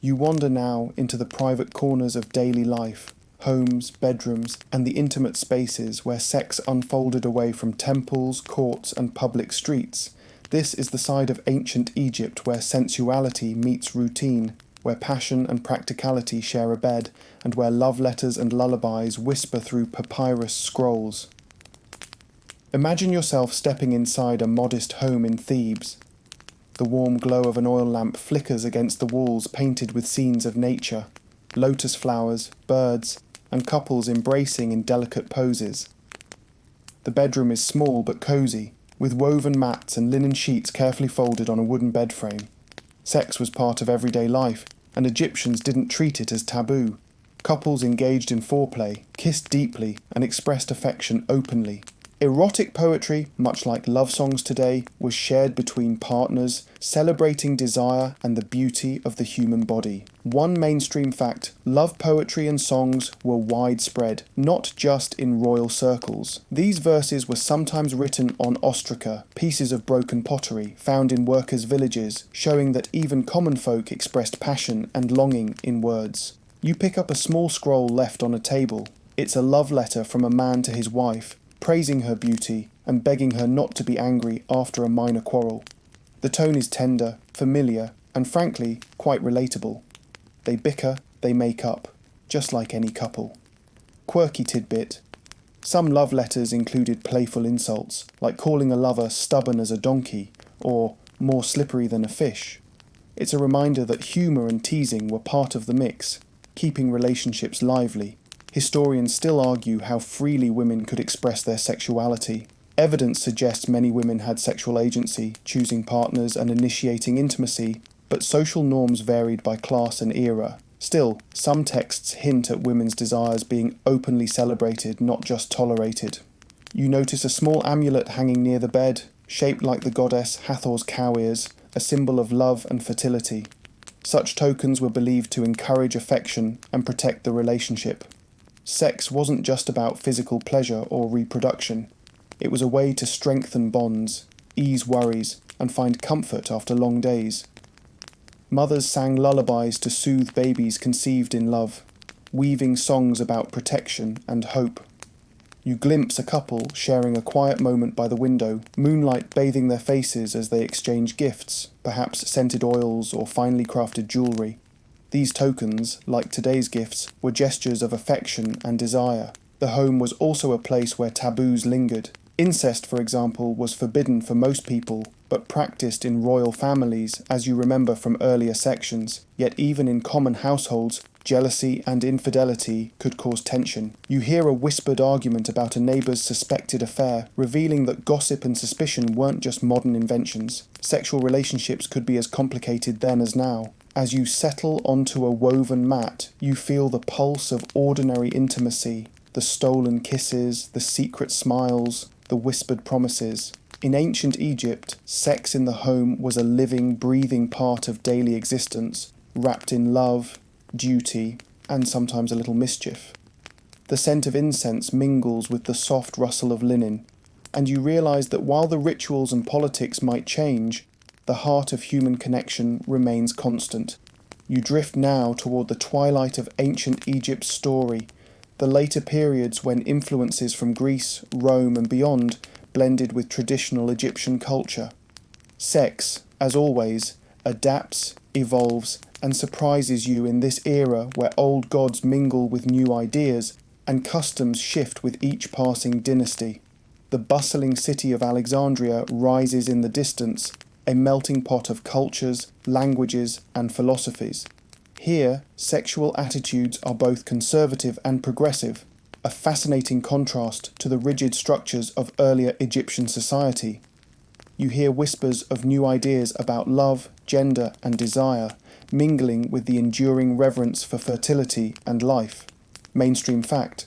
You wander now into the private corners of daily life, homes, bedrooms, and the intimate spaces where sex unfolded away from temples, courts, and public streets. This is the side of ancient Egypt where sensuality meets routine, where passion and practicality share a bed, and where love letters and lullabies whisper through papyrus scrolls. Imagine yourself stepping inside a modest home in Thebes. The warm glow of an oil lamp flickers against the walls painted with scenes of nature, lotus flowers, birds, and couples embracing in delicate poses. The bedroom is small but cosy, with woven mats and linen sheets carefully folded on a wooden bed frame. Sex was part of everyday life, and Egyptians didn't treat it as taboo. Couples engaged in foreplay, kissed deeply, and expressed affection openly. Erotic poetry, much like love songs today, was shared between partners, celebrating desire and the beauty of the human body. One mainstream fact: love poetry and songs were widespread, not just in royal circles. These verses were sometimes written on ostraca, pieces of broken pottery found in workers' villages, showing that even common folk expressed passion and longing in words. You pick up a small scroll left on a table. It's a love letter from a man to his wife, praising her beauty and begging her not to be angry after a minor quarrel. The tone is tender, familiar, and frankly, quite relatable. They bicker, they make up, just like any couple. Quirky tidbit: some love letters included playful insults, like calling a lover stubborn as a donkey, or more slippery than a fish. It's a reminder that humour and teasing were part of the mix, keeping relationships lively. Historians still argue how freely women could express their sexuality. Evidence suggests many women had sexual agency, choosing partners and initiating intimacy, but social norms varied by class and era. Still, some texts hint at women's desires being openly celebrated, not just tolerated. You notice a small amulet hanging near the bed, shaped like the goddess Hathor's cow ears, a symbol of love and fertility. Such tokens were believed to encourage affection and protect the relationship. Sex wasn't just about physical pleasure or reproduction. It was a way to strengthen bonds, ease worries, and find comfort after long days. Mothers sang lullabies to soothe babies conceived in love, weaving songs about protection and hope. You glimpse a couple sharing a quiet moment by the window, moonlight bathing their faces as they exchange gifts, perhaps scented oils or finely crafted jewellery. These tokens, like today's gifts, were gestures of affection and desire. The home was also a place where taboos lingered. Incest, for example, was forbidden for most people, but practiced in royal families, as you remember from earlier sections. Yet even in common households, jealousy and infidelity could cause tension. You hear a whispered argument about a neighbour's suspected affair, revealing that gossip and suspicion weren't just modern inventions. Sexual relationships could be as complicated then as now. As you settle onto a woven mat, you feel the pulse of ordinary intimacy, the stolen kisses, the secret smiles, the whispered promises. In ancient Egypt, sex in the home was a living, breathing part of daily existence, wrapped in love, duty, and sometimes a little mischief. The scent of incense mingles with the soft rustle of linen, and you realise that while the rituals and politics might change, the heart of human connection remains constant. You drift now toward the twilight of ancient Egypt's story, the later periods when influences from Greece, Rome, and beyond blended with traditional Egyptian culture. Sex, as always, adapts, evolves, and surprises you in this era where old gods mingle with new ideas and customs shift with each passing dynasty. The bustling city of Alexandria rises in the distance, a melting pot of cultures, languages, and philosophies. Here, sexual attitudes are both conservative and progressive, a fascinating contrast to the rigid structures of earlier Egyptian society. You hear whispers of new ideas about love, gender, and desire, mingling with the enduring reverence for fertility and life. Mainstream fact.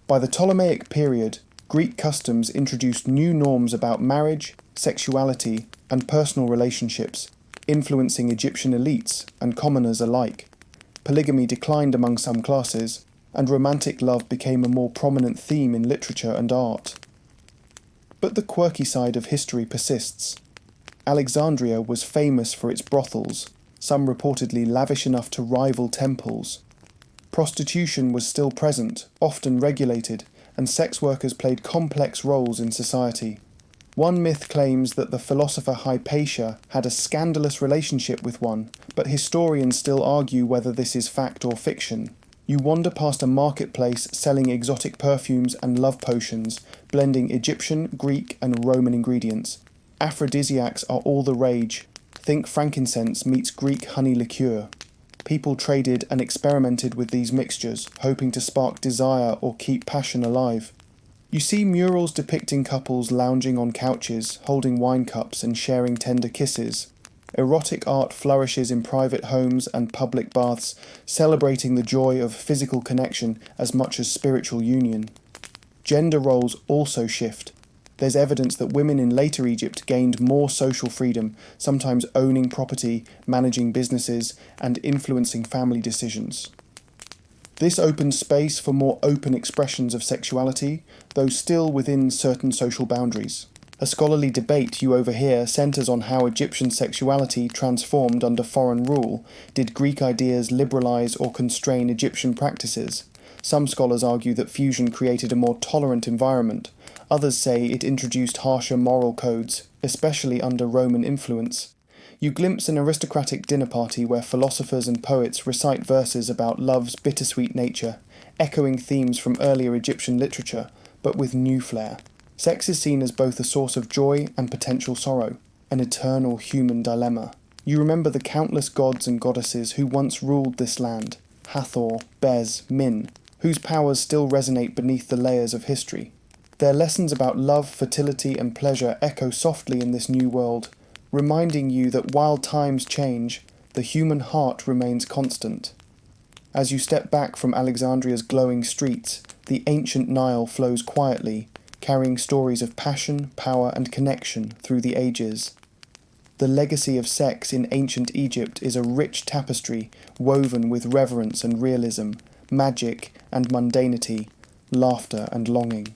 By the Ptolemaic period, Greek customs introduced new norms about marriage, sexuality, and personal relationships, influencing Egyptian elites and commoners alike. Polygamy declined among some classes, and romantic love became a more prominent theme in literature and art. But the quirky side of history persists. Alexandria was famous for its brothels, some reportedly lavish enough to rival temples. Prostitution was still present, often regulated, and sex workers played complex roles in society. One myth claims that the philosopher Hypatia had a scandalous relationship with one, but historians still argue whether this is fact or fiction. You wander past a marketplace selling exotic perfumes and love potions, blending Egyptian, Greek, and Roman ingredients. Aphrodisiacs are all the rage. Think frankincense meets Greek honey liqueur. People traded and experimented with these mixtures, hoping to spark desire or keep passion alive. You see murals depicting couples lounging on couches, holding wine cups and sharing tender kisses. Erotic art flourishes in private homes and public baths, celebrating the joy of physical connection as much as spiritual union. Gender roles also shift. There's evidence that women in later Egypt gained more social freedom, sometimes owning property, managing businesses, and influencing family decisions. This opens space for more open expressions of sexuality, though still within certain social boundaries. A scholarly debate you overhear centres on how Egyptian sexuality transformed under foreign rule. Did Greek ideas liberalise or constrain Egyptian practices? Some scholars argue that fusion created a more tolerant environment. Others say it introduced harsher moral codes, especially under Roman influence. You glimpse an aristocratic dinner party where philosophers and poets recite verses about love's bittersweet nature, echoing themes from earlier Egyptian literature, but with new flair. Sex is seen as both a source of joy and potential sorrow, an eternal human dilemma. You remember the countless gods and goddesses who once ruled this land, Hathor, Bez, Min, whose powers still resonate beneath the layers of history. Their lessons about love, fertility, and pleasure echo softly in this new world, reminding you that while times change, the human heart remains constant. As you step back from Alexandria's glowing streets, the ancient Nile flows quietly, carrying stories of passion, power, and connection through the ages. The legacy of sex in ancient Egypt is a rich tapestry woven with reverence and realism, magic and mundanity, laughter and longing.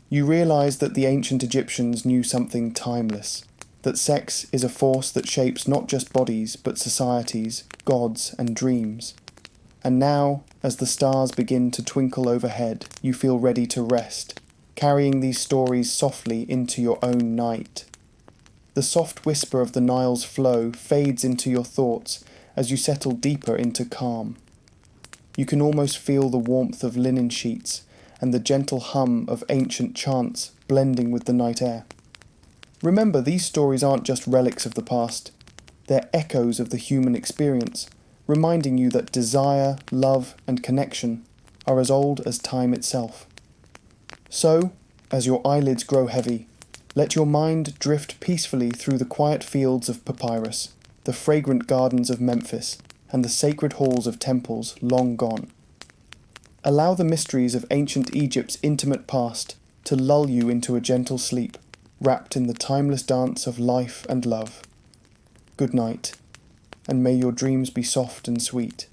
You realise that the ancient Egyptians knew something timeless, that sex is a force that shapes not just bodies but societies, gods, and dreams. And now, as the stars begin to twinkle overhead, you feel ready to rest, carrying these stories softly into your own night. The soft whisper of the Nile's flow fades into your thoughts as you settle deeper into calm. You can almost feel the warmth of linen sheets and the gentle hum of ancient chants blending with the night air. Remember, these stories aren't just relics of the past. They're echoes of the human experience, reminding you that desire, love, and connection are as old as time itself. So, as your eyelids grow heavy, let your mind drift peacefully through the quiet fields of papyrus, the fragrant gardens of Memphis, and the sacred halls of temples long gone. Allow the mysteries of ancient Egypt's intimate past to lull you into a gentle sleep, wrapped in the timeless dance of life and love. Good night, and may your dreams be soft and sweet.